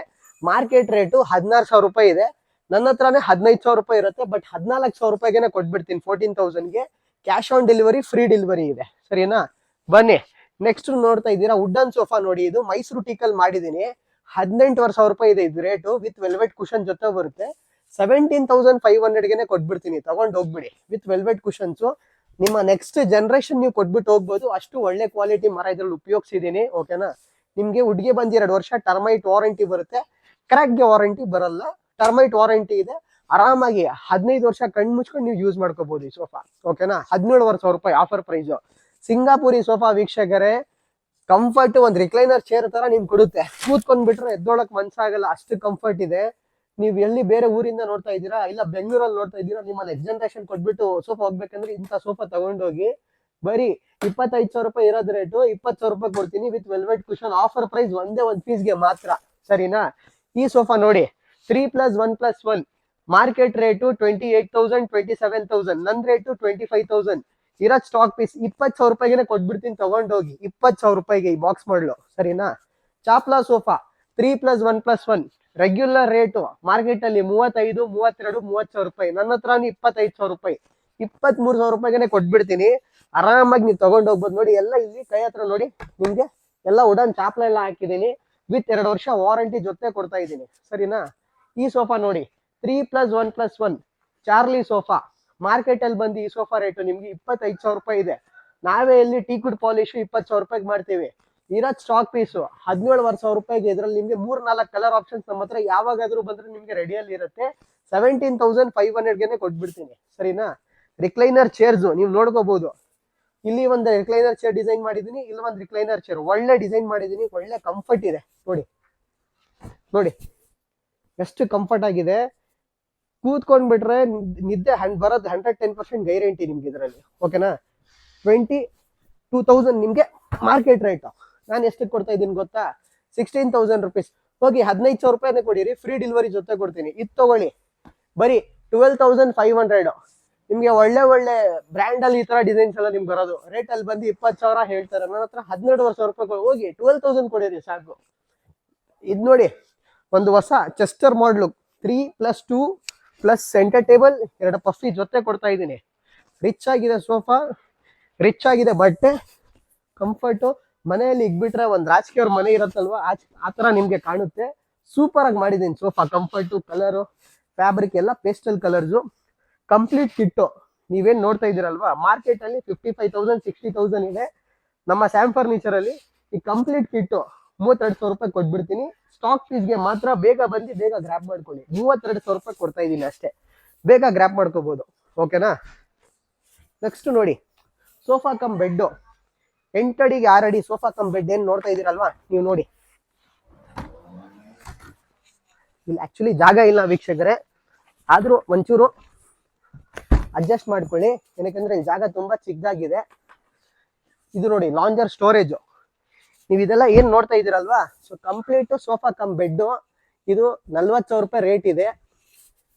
ಮಾರ್ಕೆಟ್ ರೇಟು 16,000 ರೂಪಾಯಿ ಇದೆ. ನನ್ನ ಹತ್ರನೇ 15,000 ರೂಪಾಯಿ ಇರುತ್ತೆ. ಬಟ್ 14,000 ರೂಪಾಯಿಗೆ ಕೊಟ್ಬಿಡ್ತೀನಿ. 14,000ಗೆ cash on delivery, free delivery ಇದೆ. ಸರಿನಾ? ಬನ್ನಿ, ನೆಕ್ಸ್ಟ್ ನೋಡ್ತಾ ಇದ್ದೀರಾ ವುಡನ್ ಸೋಫಾ. ನೋಡಿ, ಇದು ಮೈಸೂರು ಟೀಕಲ್ ಮಾಡಿದೀನಿ. 18,000 ರೂಪಾಯಿ ಇದೆ ಇದು ರೇಟು. ವಿತ್ ವೆಲ್ವೆಟ್ ಕುಶನ್ ಜೊತೆ ಬರುತ್ತೆ. 17,500ಗೆ ಕೊಟ್ಬಿಡ್ತೀನಿ. ತಗೊಂಡ್ ಹೋಗ್ಬಿಡಿ. ವಿತ್ ವೆಲ್ವೆಟ್ ಕುಶನ್ಸ್ ನಿಮ್ಮ ನೆಕ್ಸ್ಟ್ ಜನರೇಷನ್ ನೀವು ಕೊಟ್ಬಿಟ್ಟು ಹೋಗ್ಬೋದು. ಅಷ್ಟು ಒಳ್ಳೆ ಕ್ವಾಲಿಟಿ ಮರ ಇದ್ರಲ್ಲಿ ಉಪಯೋಗಿಸಿದೀನಿ. ಓಕೆನಾ? ನಿಮ್ಗೆ ವುಡ್ಗೆ ಬಂದು 2 ವರ್ಷ ಟರ್ಮೈಟ್ ವಾರಂಟಿ ಬರುತ್ತೆ. ಕ್ರ್ಯಾಕ್ಗೆ ವಾರಂಟಿ ಬರಲ್ಲ. ಟರ್ಮೈಟ್ ವಾರಂಟಿ ಇದೆ. ಆರಾಮಾಗಿ 15 ವರ್ಷ ಕಣ್ ಮುಚ್ಕೊಂಡು ನೀವು ಯೂಸ್ ಮಾಡ್ಕೋಬಹುದು ಈ ಸೋಫಾ. ಓಕೆನಾ? 17,000 ರೂಪಾಯಿ ಆಫರ್ ಪ್ರೈಸ್. ಸಿಂಗಾಪುರಿ ಸೋಫಾ ವೀಕ್ಷಕರೇ, ಕಂಫರ್ಟ್ ಒಂದು ರಿಕ್ಲೈನರ್ ಚೇರ್ ತರ ನಿಮ್ಗೆ ಕೊಡುತ್ತೆ. ಕೂತ್ಕೊಂಡ್ಬಿಟ್ರೆ ಎದ್ದೊಳಕ್ ಮನ್ಸಾಗಲ್ಲ, ಅಷ್ಟು ಕಂಫರ್ಟ್ ಇದೆ. ನೀವು ಎಲ್ಲಿ ಬೇರೆ ಊರಿಂದ ನೋಡ್ತಾ ಇದ್ದೀರಾ, ಇಲ್ಲ ಬೆಂಗಳೂರಲ್ಲಿ ನೋಡ್ತಾ ಇದ್ದೀರಾ, ನಿಮ್ಮ ನೆಕ್ಸ್ಟ್ ಜನರೇಷನ್ ಕೊಟ್ಬಿಟ್ಟು ಸೋಫಾ ಹೋಗ್ಬೇಕಂದ್ರೆ ಇಂಥ ಸೋಫಾ ತಗೊಂಡೋಗಿ. ಬರೀ 25,000 ರೂಪಾಯಿ ಇರೋದ್ ರೇಟು 20,000 ರೂಪಾಯಿ ಕೊಡ್ತೀನಿ. With velvet cushion offer price ಒಂದೇ ಒಂದು ಪೀಸ್ಗೆ ಮಾತ್ರ. ಸರಿನಾ? ಈ ಸೋಫಾ ನೋಡಿ, 3+1+1 ಮಾರ್ಕೆಟ್ ರೇಟು 28,000, 27,000. ನನ್ ರೇಟು 25,000. ಇರೋ ಸ್ಟಾಕ್ ಪೀಸ್ 20,000 ರೂಪಾಯಿಗೆ ಕೊಟ್ಬಿಡ್ತೀನಿ. ತಗೊಂಡೋಗಿ 20,000 ರೂಪಾಯಿಗೆ ಈ ಬಾಕ್ಸ್ ಮಾಡಲು. ಸರಿನಾ? ಚಾಪ್ಲಾ ಸೋಫಾ 3+1+1 ರೆಗ್ಯುಲರ್ ರೇಟು ಮಾರ್ಕೆಟ್ ಅಲ್ಲಿ 35, 32, 30,000 ರೂಪಾಯಿ. ನನ್ನ ಹತ್ರ 25,000 ರೂಪಾಯಿ, 23,000 ರೂಪಾಯಿಗೆ ಕೊಟ್ಬಿಡ್ತೀನಿ. ಆರಾಮಾಗಿ ನೀವು ತಗೊಂಡ್ ಹೋಗ್ಬೋದು. ನೋಡಿ, ಎಲ್ಲ ಇಲ್ಲಿ ಕೈ ಹತ್ರ ನೋಡಿ, ನಿಮ್ಗೆ ಎಲ್ಲ ವುಡನ್ ಚಾಪ್ಲಾ ಎಲ್ಲ ಹಾಕಿದೀನಿ. ವಿತ್ 2 ವರ್ಷ ವಾರಂಟಿ ಜೊತೆ ಕೊಡ್ತಾ ಇದ್ದೀನಿ. ಸರಿನಾ? ಈ ಸೋಫಾ ನೋಡಿ, 3+1+1 ಚಾರ್ಲಿ ಸೋಫಾ. ಮಾರ್ಕೆಟ್ ಅಲ್ಲಿ ಬಂದು ಈ ಸೋಫಾ ರೇಟು ನಿಮ್ಗೆ 25,000 ರೂಪಾಯಿ ಇದೆ. ನಾವೇ ಇಲ್ಲಿ ಟೀಕ್ವುಡ್ ಪಾಲಿಶ್ 20,000 ರೂಪಾಯಿಗೆ ಮಾಡ್ತೀವಿ. ಇರೋದ್ ಸ್ಟಾಕ್ ಪೀಸು 17,000 ರೂಪಾಯಿಗೆ. ಇದ್ರಲ್ಲಿ ನಿಮ್ಗೆ 3-4 ಕಲರ್ ಆಪ್ಷನ್ಸ್ ನಮ್ಮ ಹತ್ರ ಯಾವಾಗಾದ್ರೂ ಬಂದ್ರೆ ನಿಮ್ಗೆ ರೆಡಿಯಲ್ಲಿ ಇರುತ್ತೆ. 17,500ಗೆ ಕೊಟ್ಬಿಡ್ತೀನಿ. ಸರಿನಾ? ರಿಕ್ಲೈನರ್ ಚೇರ್ಸ್ ನೀವು ನೋಡ್ಕೋಬಹುದು. ಇಲ್ಲಿ ಒಂದು ರಿಕ್ಲೈನರ್ ಚೇರ್ ಡಿಸೈನ್ ಮಾಡಿದೀನಿ, ಇಲ್ಲಿ ಒಂದು ರಿಕ್ಲೈನರ್ ಚೇರ್ ಒಳ್ಳೆ ಡಿಸೈನ್ ಮಾಡಿದೀನಿ. ಒಳ್ಳೆ ಕಂಫರ್ಟ್ ಇದೆ. ನೋಡಿ ನೋಡಿ ಎಷ್ಟು ಕಂಫರ್ಟ್ ಆಗಿದೆ. ಕೂತ್ಕೊಂಡ್ಬಿಟ್ರೆ ನಿದ್ದೆ ಬರೋದು 110% ಗ್ಯಾರಂಟಿ ನಿಮ್ಗೆ ಇದರಲ್ಲಿ. ಓಕೆನಾ? 22,000 ನಿಮ್ಗೆ ಮಾರ್ಕೆಟ್ ರೇಟ್. ನಾನು ಎಷ್ಟಕ್ಕೆ ಕೊಡ್ತಾ ಇದ್ದೀನಿ ಗೊತ್ತಾ? 16,000 ರೂಪೀಸ್. ಹೋಗಿ 15,000 ರೂಪಾಯಿನೇ ಕೊಡಿರಿ, ಫ್ರೀ ಡೆಲಿವರಿ ಜೊತೆ ಕೊಡ್ತೀನಿ. ಇದು ತಗೊಳ್ಳಿ, ಬರೀ 12,500. ನಿಮ್ಗೆ ಒಳ್ಳೆ ಒಳ್ಳೆ ಬ್ರ್ಯಾಂಡ್ ಅಲ್ಲಿ ಈ ತರ ಡಿಸೈನ್ಸ್ ಎಲ್ಲ ನಿಮ್ಗೆ ಬರೋದು. ರೇಟ್ ಅಲ್ಲಿ ಬಂದು 20,000 ಹೇಳ್ತಾರೆ. ನನ್ನ ಹತ್ರ 12,000 ರೂಪಾಯಿ. ಹೋಗಿ 12,000 ಕೊಡಿರಿ ಸಾಕು. ಇದ್ ನೋಡಿ, ಒಂದು ಹೊಸ ಚೆಸ್ಟರ್ ಮಾಡ್ಲು 3+2 ಪ್ಲಸ್ ಸೆಂಟರ್ ಟೇಬಲ್ 2 ಪಫಿ ಜೊತೆ ಕೊಡ್ತಾ ಇದ್ದೀನಿ. ರಿಚ್ ಆಗಿದೆ ಸೋಫಾ, ರಿಚ್ ಆಗಿದೆ ಬಟ್ಟೆ, ಕಂಫರ್ಟು. ಮನೆಯಲ್ಲಿ ಇಗ್ಬಿಟ್ರೆ ಒಂದು ರಾಜಕೀಯ ಮನೆ ಇರತ್ತಲ್ವಾ, ಆ ತರ ನಿಮ್ಗೆ ಕಾಣುತ್ತೆ. ಸೂಪರ್ ಆಗಿ ಮಾಡಿದ್ದೀನಿ ಸೋಫಾ. ಕಂಫರ್ಟು, ಕಲರು, ಫ್ಯಾಬ್ರಿಕ್ ಎಲ್ಲ ಪೇಸ್ಟಲ್ ಕಲರ್ಸು. ಕಂಪ್ಲೀಟ್ ಕಿಟ್ಟು ನೀವೇನ್ ನೋಡ್ತಾ ಇದ್ದೀರಲ್ವಾ, ಮಾರ್ಕೆಟ್ ಅಲ್ಲಿ 55,000, 60,000 ಇದೆ. ನಮ್ಮ ಸ್ಯಾಮ್ ಫರ್ನಿಚರ್ ಅಲ್ಲಿ ಈ ಕಂಪ್ಲೀಟ್ ಕಿಟ್ಟು 32,000 ರೂಪಾಯಿ ಕೊಟ್ಬಿಡ್ತೀನಿ. ಸ್ಟಾಕ್ ಪೀಸ್ಗೆ ಮಾತ್ರ ಬೇಗ ಬಂದು ಬೇಗ ಗ್ರ್ಯಾಪ್ ಮಾಡ್ಕೊಳ್ಳಿ. 32,000 ರೂಪಾಯಿ ಕೊಡ್ತಾ ಇದ್ದೀನಿ ಅಷ್ಟೇ. ಬೇಗ ಗ್ರ್ಯಾಪ್ ಮಾಡ್ಕೋಬಹುದು. ಓಕೆನಾ? ನೆಕ್ಸ್ಟ್ ನೋಡಿ, ಸೋಫಾ ಕಮ್ ಬೆಡ್ 8 ಅಡಿಗೆ 6 ಅಡಿ ಸೋಫಾ ಕಮ್ ಬೆಡ್. ಏನ್ ನೋಡ್ತಾ ಇದೀರಲ್ವಾ ನೀವು ನೋಡಿ. ಇಲ್ಲಿ ಆಕ್ಚುಲಿ ಜಾಗ ಇಲ್ಲ ವೀಕ್ಷಕರೇ, ಆದ್ರೂ ಒಂಚೂರು ಅಡ್ಜಸ್ಟ್ ಮಾಡ್ಕೊಳ್ಳಿ. ಏನಕ್ಕಂದ್ರೆ ಈ ಜಾಗ ತುಂಬಾ ಚಿಕ್ಕದಾಗಿದೆ. ಇದು ನೋಡಿ, ಲಾಂಜರ್ ಸ್ಟೋರೇಜ್. ನೀವು ಇದೆಲ್ಲ ಏನ್ ನೋಡ್ತಾ ಇದೀರಲ್ವಾ, so complete sofa cum bed. ಇದು 40,000 ರೂಪಾಯಿ ರೇಟ್ ಇದೆ.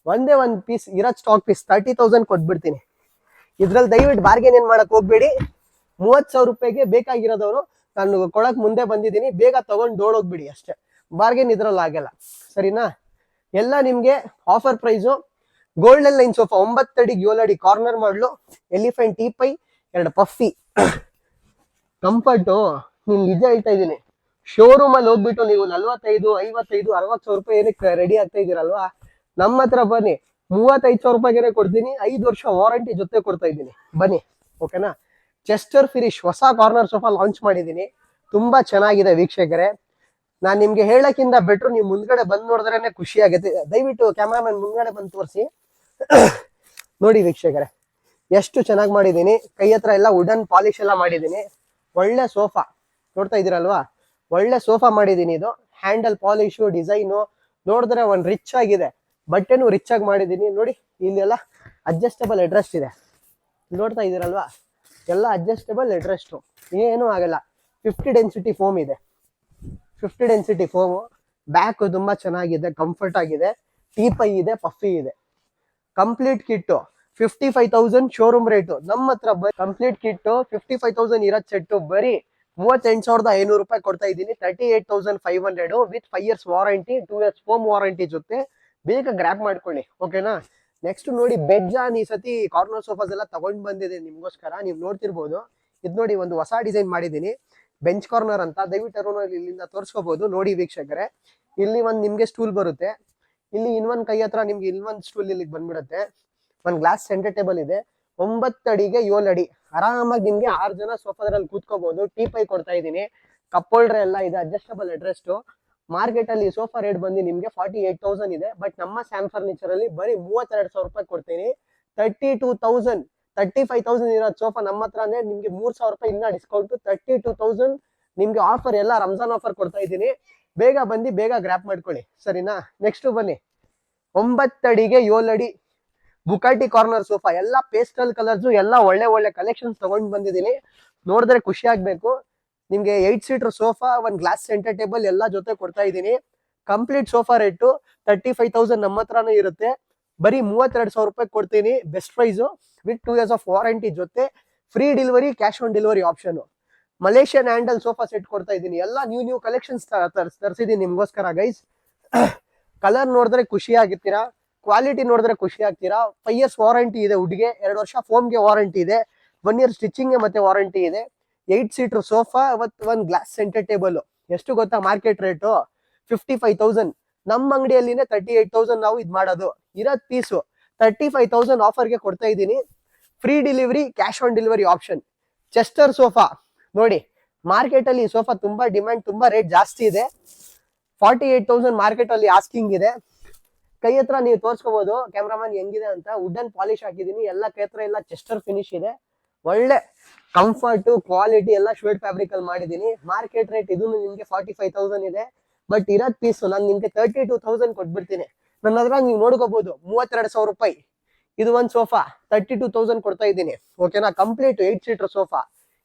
ಒಂದೇ ಒಂದು ಪೀಸ್ ಇರೋ ಸ್ಟಾಕ್ ಪೀಸ್ 30,000 ಕೊಟ್ಬಿಡ್ತೀನಿ. ಇದ್ರಲ್ಲಿ ದಯವಿಟ್ಟು ಬಾರ್ಗೇನ್ ಏನ್ ಮಾಡಕ್ ಹೋಗ್ಬೇಡಿ. 30,000 ರೂಪಾಯಿಗೆ ಬೇಕಾಗಿರೋದವರು ನಾನು ಕೊಡಕ್ ಮುಂದೆ ಬಂದಿದ್ದೀನಿ. ಬೇಗ ತಗೊಂಡು ಓಡೋಗ್ಬಿಡಿ ಅಷ್ಟೇ. ಬಾರ್ಗೇನ್ ಇದ್ರಲ್ಲಿ ಆಗಲ್ಲ. ಸರಿನಾ? ಎಲ್ಲ ನಿಮ್ಗೆ offer price. Golden line sofa 9 ಅಡಿಗೆ 7 ಅಡಿ ಕಾರ್ನರ್ ಮಾಡ್ಲು, ಎಲಿಫೆಂಟ್ ಟೀಪೈ, 2 ಪಫಿ. ಕಂಫರ್ಟು ನೀನ್ ನಿಜ ಹೇಳ್ತಾ ಇದ್ದೀನಿ. ಶೋರೂಮ್ ಅಲ್ಲಿ ಹೋಗ್ಬಿಟ್ಟು ನೀವು 45, 55, 60,000 ರೂಪಾಯಿ ಏನಕ್ಕೆ ರೆಡಿ ಆಗ್ತಾ ಇದೀರಲ್ವಾ, ನಮ್ಮ ಹತ್ರ ಬನ್ನಿ. 35,000 ರೂಪಾಯಿಗೆ ಕೊಡ್ತೀನಿ. 5 ವರ್ಷ ವಾರಂಟಿ ಜೊತೆ ಕೊಡ್ತಾ ಇದ್ದೀನಿ. ಬನ್ನಿ. ಓಕೆನಾ? ಚೆಸ್ಟರ್ ಫಿನಿಶ್ ಹೊಸ ಕಾರ್ನರ್ ಸೋಫಾ ಲಾಂಚ್ ಮಾಡಿದ್ದೀನಿ. ತುಂಬಾ ಚೆನ್ನಾಗಿದೆ ವೀಕ್ಷಕರೇ. ನಾನ್ ನಿಮ್ಗೆ ಹೇಳಕ್ಕಿಂತ ಬೆಟ್ರು ನೀವು ಮುಂದ್ಗಡೆ ಬಂದ್ ನೋಡಿದ್ರೇನೆ ಖುಷಿ ಆಗುತ್ತೆ. ದಯವಿಟ್ಟು ಕ್ಯಾಮ್ರಾಮನ್ ಮುಂದ್ಗಡೆ ಬಂದು ತೋರಿಸಿ. ನೋಡಿ ವೀಕ್ಷಕರೇ, ಎಷ್ಟು ಚೆನ್ನಾಗಿ ಮಾಡಿದ್ದೀನಿ. ಕೈ ಹತ್ರ ಎಲ್ಲ ವುಡನ್ ಪಾಲಿಶ್ ಎಲ್ಲ ಮಾಡಿದ್ದೀನಿ. ಒಳ್ಳೆ ಸೋಫಾ ನೋಡ್ತಾ ಇದೀರಲ್ವಾ, ಒಳ್ಳೆ ಸೋಫಾ ಮಾಡಿದೀನಿ. ಇದು ಹ್ಯಾಂಡಲ್ ಪಾಲಿಶು ಡಿಸೈನು ನೋಡಿದ್ರೆ ಒಂದ್ ರಿಚ್ ಆಗಿದೆ, ಬಟ್ಟೆನು ರಿಚ್ ಆಗಿ ಮಾಡಿದೀನಿ. ನೋಡಿ ಇಲ್ಲೆಲ್ಲ ಅಡ್ಜಸ್ಟಬಲ್ ಹೆಡ್ರೆಸ್ಟ್ ಇದೆ, ನೋಡ್ತಾ ಇದೀರಲ್ವಾ, ಎಲ್ಲ ಅಡ್ಜಸ್ಟಬಲ್ ಹೆಡ್ರೆಸ್ಟ್, ಏನೂ ಆಗಲ್ಲ. 50 ಡೆನ್ಸಿಟಿ ಫೋಮ್ ಇದೆ, 50 ಡೆನ್ಸಿಟಿ ಫೋಮು. ಬ್ಯಾಕ್ ತುಂಬಾ ಚೆನ್ನಾಗಿದೆ, ಕಂಫರ್ಟ್ ಆಗಿದೆ. ಟೀಪೈ ಇದೆ, ಪಫಿ ಇದೆ. Complete kit 55,000 showroom rate. ನಮ್ಮ ಹತ್ರ ಕಂಪ್ಲೀಟ್ ಕಿಟ್ಟು 55,000 ಇರೋ ಸೆಟ್ಟು ಬರೀ 38,500 ರೂಪಾಯಿ ಕೊಡ್ತಾ ಇದ್ದೀನಿ. 38,500 with 5 years warranty, 2 years foam warranty ಜೊತೆ. ಬೇಗ ಗ್ರ್ಯಾಬ್ ಮಾಡ್ಕೊಳ್ಳಿ, ಓಕೆನಾ. ನೆಕ್ಸ್ಟ್ ನೋಡಿ, ಬೆಡ್ಜಾನ್ ಈ ಸತಿ ಕಾರ್ನರ್ ಸೋಫಾಸ್ ಎಲ್ಲ ತಗೊಂಡ್ ಬಂದಿದೆ ನಿಮ್ಗೋಸ್ಕರ. ನೀವು ನೋಡ್ತಿರ್ಬೋದು, ಇದು ನೋಡಿ ಒಂದು ಹೊಸ ಡಿಸೈನ್ ಮಾಡಿದೀನಿ, ಬೆಂಚ್ ಕಾರ್ನರ್ ಅಂತ. ದಯವಿಟ್ಟು ಇಲ್ಲಿಂದ ತೋರಿಸ್ಕೋಬಹುದು ನೋಡಿ ವೀಕ್ಷಕರೇ. ಇಲ್ಲಿ ಒಂದ್ ನಿಮ್ಗೆ ಸ್ಟೂಲ್ ಬರುತ್ತೆ, ಇಲ್ಲಿ ಇನ್ನೊಂದ್ ಕೈ ಹತ್ರ ನಿಮ್ಗೆ ಇನ್ನೊಂದ್ ಸ್ಟೂಲ್ ಇಲ್ಲಿಗೆ ಬಂದ್ಬಿಡುತ್ತೆ. ಒಂದ್ ಗ್ಲಾಸ್ ಸೆಂಟರ್ ಟೇಬಲ್ ಇದೆ, 9 ಅಡಿಗೆ 7 ಅಡಿ ಆರಾಮಾಗಿ ನಿಮ್ಗೆ 6 ಜನ ಸೋಫಾದಲ್ಲಿ ಕೂತ್ಕೋಬಹುದು. ಟೀಪೈ ಕೊಡ್ತಾ ಇದ್ದೀನಿ, ಕಪ್ ಹೋಲ್ಡರ್ ಎಲ್ಲ ಇದೆ, ಅಡ್ಜಸ್ಟಬಲ್ ಹೆಡ್ರೆಸ್ಟ್. ಮಾರ್ಕೆಟ್ ಅಲ್ಲಿ ಸೋಫಾ ರೇಟ್ ಬಂದು ನಿಮ್ಗೆ 48,000 ಇದೆ, ಬಟ್ ನಮ್ಮ ಸ್ಯಾಮ್ ಫರ್ನಿಚರ್ ಅಲ್ಲಿ ಬರೀ 32,000 ರೂಪಾಯಿ ಕೊಡ್ತೀನಿ. 32,000 35,000 ಇರೋ ಸೋಫಾ ನಮ್ಮ ಹತ್ರ ಅಂದ್ರೆ ನಿಮ್ಗೆ 3,000 ರೂಪಾಯಿ ಇನ್ನ ಡಿಸ್ಕೌಂಟ್. 32,000 ನಿಮ್ಗೆ ಆಫರ್, ಎಲ್ಲ ರಂಜಾನ್ ಆಫರ್ ಕೊಡ್ತಾ ಇದ್ದೀನಿ. ಬೇಗ ಬಂದು ಬೇಗ ಗ್ರ್ಯಾಪ್ ಮಾಡ್ಕೊಳ್ಳಿ, ಸರಿನಾ. ನೆಕ್ಸ್ಟ್ ಬನ್ನಿ, 9 ಅಡಿಗೆ 7 ಅಡಿ ಬುಕಾಟಿ ಕಾರ್ನರ್ ಸೋಫಾ, ಎಲ್ಲ ಪೇಸ್ಟಲ್ ಕಲರ್ಸ್, ಎಲ್ಲ ಒಳ್ಳೆ ಒಳ್ಳೆ ಕಲೆಕ್ಷನ್ಸ್ ತಗೊಂಡ್ ಬಂದಿದ್ದೀನಿ. ನೋಡಿದ್ರೆ ಖುಷಿ ಆಗ್ಬೇಕು. ನಿಮ್ಗೆ 8 ಸೀಟರ್ ಸೋಫಾ, ಒಂದ್ ಗ್ಲಾಸ್ ಸೆಂಟರ್ ಟೇಬಲ್ ಎಲ್ಲ ಜೊತೆ ಕೊಡ್ತಾ ಇದ್ದೀನಿ. ಕಂಪ್ಲೀಟ್ ಸೋಫಾ ರೇಟು 35,000 ನಮ್ಮ ಹತ್ರನೂ ಇರುತ್ತೆ. ಬರೀ 32,000 ರೂಪಾಯಿ ಕೊಡ್ತೀನಿ, best price with 2 years of warranty ಜೊತೆ. Free delivery, cash on delivery option. Malaysian handle sofa set ಕೊಡ್ತಾ ಇದ್ದೀನಿ. ಎಲ್ಲ ನ್ಯೂ ಕಲೆಕ್ಷನ್ಸ್ ತರಿಸಿದೀನಿ ನಿಮ್ಗೋಸ್ಕರ ಗೈಸ್. ಕಲರ್ ನೋಡಿದ್ರೆ ಖುಷಿ ಆಗಿರ್ತೀರಾ, ಕ್ವಾಲಿಟಿ ನೋಡಿದ್ರೆ ಖುಷಿ ಆಗ್ತೀರಾ. 5 years ವಾರಂಟಿ ಇದೆ ವುಡ್ಗೆ, 2 ವರ್ಷ ಫೋಮ್ಗೆ ವಾರಂಟಿ ಇದೆ, 1 year ಸ್ಟಿಚಿಂಗ್ ಮತ್ತೆ ವಾರಂಟಿ ಇದೆ. 8 ಸೀಟರ್ ಸೋಫಾ ಮತ್ತು ಒಂದ್ ಗ್ಲಾಸ್ ಸೆಂಟರ್ ಟೇಬಲ್. ಎಷ್ಟು ಗೊತ್ತಾ ಮಾರ್ಕೆಟ್ ರೇಟು? 55,000. ನಮ್ಮ ಅಂಗಡಿಯಲ್ಲಿನೇ 38,000 ನಾವು ಇದು ಮಾಡೋದು. ಇರೋದ್ ಪೀಸು 35,000 ಆಫರ್ಗೆ ಕೊಡ್ತಾ ಇದ್ದೀನಿ. Free delivery, cash on delivery option. Chester sofa ನೋಡಿ, ಮಾರ್ಕೆಟ್ ಅಲ್ಲಿ ಈ ಸೋಫಾ ತುಂಬಾ ಡಿಮ್ಯಾಂಡ್, ತುಂಬಾ ರೇಟ್ ಜಾಸ್ತಿ ಇದೆ. 48,000 ಮಾರ್ಕೆಟ್ ಅಲ್ಲಿ ಆಸ್ಕಿಂಗ್ ಇದೆ. ಕೈ ಹತ್ರ ನೀವು ತೋರ್ಸ್ಕೋಬಹುದು ಕ್ಯಾಮ್ರಾಮನ್ ಹೆಂಗಿದೆ ಅಂತ. ವುಡನ್ ಪಾಲಿಶ್ ಹಾಕಿದೀನಿ, ಎಲ್ಲ ಕೈ ಹತ್ರ ಎಲ್ಲ ಚೆಸ್ಟರ್ ಫಿನಿಶ್ ಇದೆ. ಒಳ್ಳೆ ಕಂಫರ್ಟ್, ಕ್ವಾಲಿಟಿ ಎಲ್ಲ ಶೇಡ್ ಫ್ಯಾಬ್ರಿಕ್ ಅಲ್ಲಿ ಮಾಡಿದೀನಿ. ಮಾರ್ಕೆಟ್ ರೇಟ್ ಇದು ನಿಮ್ಗೆ 45,000 ಇದೆ, ಬಟ್ ಇರೋದ್ ಪೀಸ್ ನಾನು ನಿಮ್ಗೆ 32,000 ಕೊಟ್ಬಿಡ್ತೀನಿ. ನನ್ನ ಹತ್ರ ನೀವು ನೋಡ್ಕೋಬಹುದು 32,000 ರೂಪಾಯಿ. ಇದು ಒಂದ್ ಸೋಫಾ 32,000 ಕೊಡ್ತಾ ಇದ್ದೀನಿ, ಓಕೆನಾ. Complete 8 seater sofa.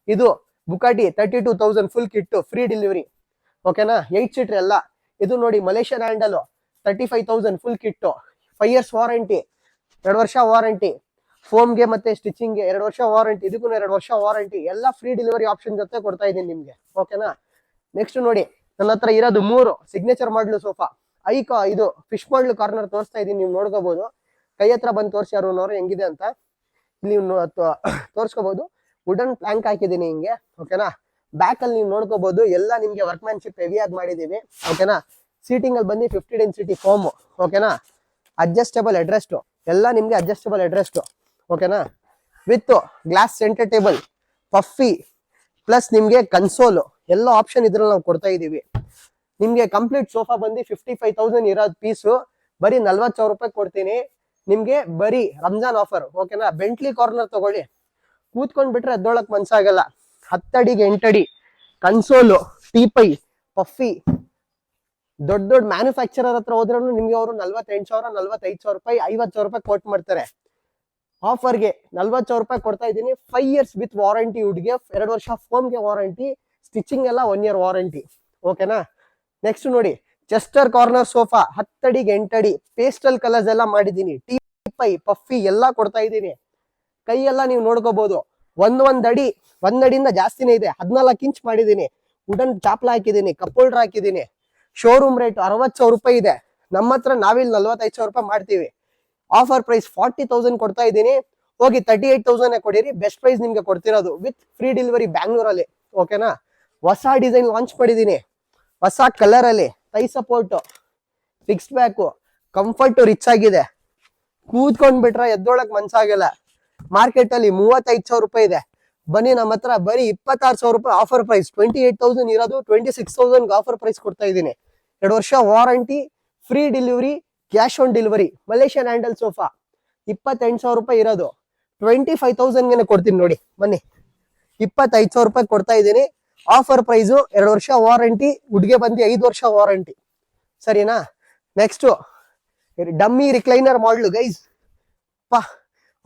ಇದು ಬುಕಾಟಿ 32,000 ಫುಲ್ ಕಿಟ್, ಫ್ರೀ ಡೆಲಿವರಿ, ಓಕೆನಾ. 8 ಸೀಟರ್ ಎಲ್ಲ. ಇದು ನೋಡಿ Malaysian handle 35,000 full kit, 5 years warranty, 2 ವರ್ಷ ವಾರಂಟಿ. ಫೋಮ್ಗೆ ಮತ್ತೆ ಸ್ಟಿಚಿಂಗ್ಗೆ 2 ವರ್ಷ ವಾರಂಟಿ, ಇದಕ್ಕೂ 2 ವರ್ಷ ವಾರಂಟಿ. ಎಲ್ಲ ಫ್ರೀ ಡೆಲಿವರಿ ಆಪ್ಷನ್ ಜೊತೆ ಕೊಡ್ತಾ ಇದ್ದೀನಿ ನಿಮ್ಗೆ, ಓಕೆನಾ. ನೆಕ್ಸ್ಟ್ ನೋಡಿ, ನನ್ನ ಹತ್ರ ಇರೋದು 3 ಸಿಗ್ನೇಚರ್ ಮಾಡ್ಲು ಸೋಫಾ. ಇದು ಫಿಶ್ ಮಾಡ್ಲು ಕಾರ್ನರ್ ತೋರಿಸ್ತಾ ಇದೀನಿ, ನೀವು ನೋಡ್ಕೋಬಹುದು. ಕೈ ಹತ್ರ ಬಂದು ತೋರಿಸಿ ಯಾರು ಹೆಂಗಿದೆ ಅಂತ. ನೀವು ತೋರಿಸ್ಕೋಬಹುದು. ವುಡನ್ ಪ್ಲಾಂಕ್ ಹಾಕಿದೀನಿ ಹಿಂಗೆ, ಓಕೆನಾ. ಬ್ಯಾಕ್ ಅಲ್ಲಿ ನೀವು ನೋಡ್ಕೋಬಹುದು, ಎಲ್ಲ ನಿಮ್ಗೆ ವರ್ಕ್ಮ್ಯಾನ್ಶಿಪ್ ಹೆವಿಯಾಗಿ ಮಾಡಿದೀವಿ, ಓಕೆನಾ. ಸೀಟಿಂಗ್ ಅಲ್ಲಿ ಬಂದು 50 ಡೆನ್ಸಿಟಿ ಫೋಮ್, ಓಕೆನಾ. ಅಡ್ಜಸ್ಟಬಲ್ ಹೆಡ್ರೆಸ್ಟ್, ಎಲ್ಲ ನಿಮ್ಗೆ ಅಡ್ಜಸ್ಟಬಲ್ ಹೆಡ್ರೆಸ್ಟ್, ಓಕೆನಾ. With glass centre table, puffy plus ನಿಮ್ಗೆ ಕನ್ಸೋಲ್, ಎಲ್ಲ ಆಪ್ಷನ್ ಇದ್ರಲ್ಲಿ ನಾವು ಕೊಡ್ತಾ ಇದೀವಿ. ನಿಮ್ಗೆ ಕಂಪ್ಲೀಟ್ ಸೋಫಾ ಬಂದು 55,000 ಇರೋದ್ ಪೀಸು ಬರೀ 40,000 ರೂಪಾಯಿ ಕೊಡ್ತೀನಿ ನಿಮ್ಗೆ, ಬರೀ ರಂಜಾನ್ ಆಫರ್, ಓಕೆನಾ. ಬೆಂಟ್ಲಿ ಕಾರ್ನರ್ ತಗೊಳ್ಳಿ, ಕೂತ್ಕೊಂಡ್ ಬಿಟ್ರೆ ಎದ್ದೊಳಕ್ ಮನ್ಸಾಗಲ್ಲ. 10 ಅಡಿಗೆ 8 ಅಡಿ ಕನ್ಸೋಲು, ಟೀಪೈ, ಪಫಿ. ದೊಡ್ಡ ಮ್ಯಾನುಫ್ಯಾಕ್ಚರರ್ ಹತ್ರ ಹೋದ್ರೂ ನಿಮ್ಗೆ ಅವರು 48,000 45,000 ರೂಪಾಯಿ 50,000 ರೂಪಾಯಿ ಕೋಟ್ ಮಾಡ್ತಾರೆ. ಆಫರ್ಗೆ 40,000 ರೂಪಾಯಿ ಕೊಡ್ತಾ ಇದ್ದೀನಿ. 5 years ವಿತ್ ವಾರಂಟಿ ವುಡ್ಗೆ, 2 ವರ್ಷ ಫೋಮ್ಗೆ ವಾರಂಟಿ, ಸ್ಟಿಚಿಂಗ್ ಎಲ್ಲ 1 year ವಾರಂಟಿ, ಓಕೆನಾ. ನೆಕ್ಸ್ಟ್ ನೋಡಿ, ಚೆಸ್ಟರ್ ಕಾರ್ನರ್ ಸೋಫಾ 10 ಅಡಿಗೆ 8 ಅಡಿ ಪೇಸ್ಟಲ್ ಕಲರ್ಸ್ ಎಲ್ಲ ಮಾಡಿದೀನಿ. ಟೀಪೈ, ಪಫಿ ಎಲ್ಲ ಕೊಡ್ತಾ ಇದ್ದೀನಿ. ಕೈ ಎಲ್ಲ ನೀವು ನೋಡ್ಕೋಬಹುದು, ಒಂದ್ ಅಡಿ, 1 ಅಡಿಯಿಂದ ಜಾಸ್ತಿನೇ ಇದೆ. 14 ಇಂಚ್ ಮಾಡಿದೀನಿ. ವುಡನ್ ಚಾಪ್ಲ ಹಾಕಿದೀನಿ, ಕಪ್ ಹೋಲ್ಡರ್ ಹಾಕಿದೀನಿ. ಶೋರೂಮ್ ರೇಟ್ 60,000 ರೂಪಾಯಿ ಇದೆ. ನಮ್ಮ ಹತ್ರ ನಾವಿಲ್ಲಿ 45,000 ರೂಪಾಯಿ ಮಾಡ್ತೀವಿ. ಆಫರ್ ಪ್ರೈಸ್ 40,000 ಕೊಡ್ತಾ ಇದ್ದೀನಿ. ಹೋಗಿ 38,000 ಕೊಡಿರಿ, ಬೆಸ್ಟ್ ಪ್ರೈಸ್ ನಿಮ್ಗೆ ಕೊಡ್ತಿರೋದು ವಿತ್ ಫ್ರೀ ಡೆಲಿವರಿ ಬ್ಯಾಂಗ್ಳೂರಲ್ಲಿ, ಓಕೆನಾ. ಹೊಸ ಡಿಸೈನ್ ಲಾಂಚ್ ಮಾಡಿದೀನಿ, ಹೊಸ ಕಲರ್ ಅಲ್ಲಿ. Tie support, fixed back, comfort rich ಆಗಿದೆ. ಕೂತ್ಕೊಂಡ್ ಬಿಟ್ರೆ ಎದ್ದೊಳಕ್ ಮನ್ಸಾಗಲ್ಲ. ಮಾರ್ಕೆಟ್ ಅಲ್ಲಿ 35,000 ರೂಪಾಯಿ ಇದೆ. ಬನ್ನಿ ನಮ್ಮ ಹತ್ರ ಬರೀ 26,000 ರೂಪಾಯಿ ಆಫರ್ ಪ್ರೈಸ್. 28,000 ಇರೋದು 26,000 ಆಫರ್ ಪ್ರೈಸ್ ಕೊಡ್ತಾ ಇದ್ದೀನಿ. 2 ವರ್ಷ warranty, free delivery, cash on delivery. Malaysian handle sofa 28,000 ರೂಪಾಯಿ ಇರೋದು 25,000 ಕೊಡ್ತೀನಿ ನೋಡಿ. ಬನ್ನಿ, 25,000 ರೂಪಾಯಿ ಕೊಡ್ತಾ ಇದ್ದೀನಿ. ಆಫರ್ ಪ್ರೈಸು 2 ವರ್ಷ ವಾರಂಟಿ, ಉಡ್ಗೆ ಬಂದು 5 ವರ್ಷ ವಾರಂಟಿ, ಸರಿನಾ. ನೆಕ್ಸ್ಟ್ ಡಮ್ಮಿ ರಿಕ್ಲೈನರ್ ಮಾಡ್ಲು ಗೈಸ್, ಪಾ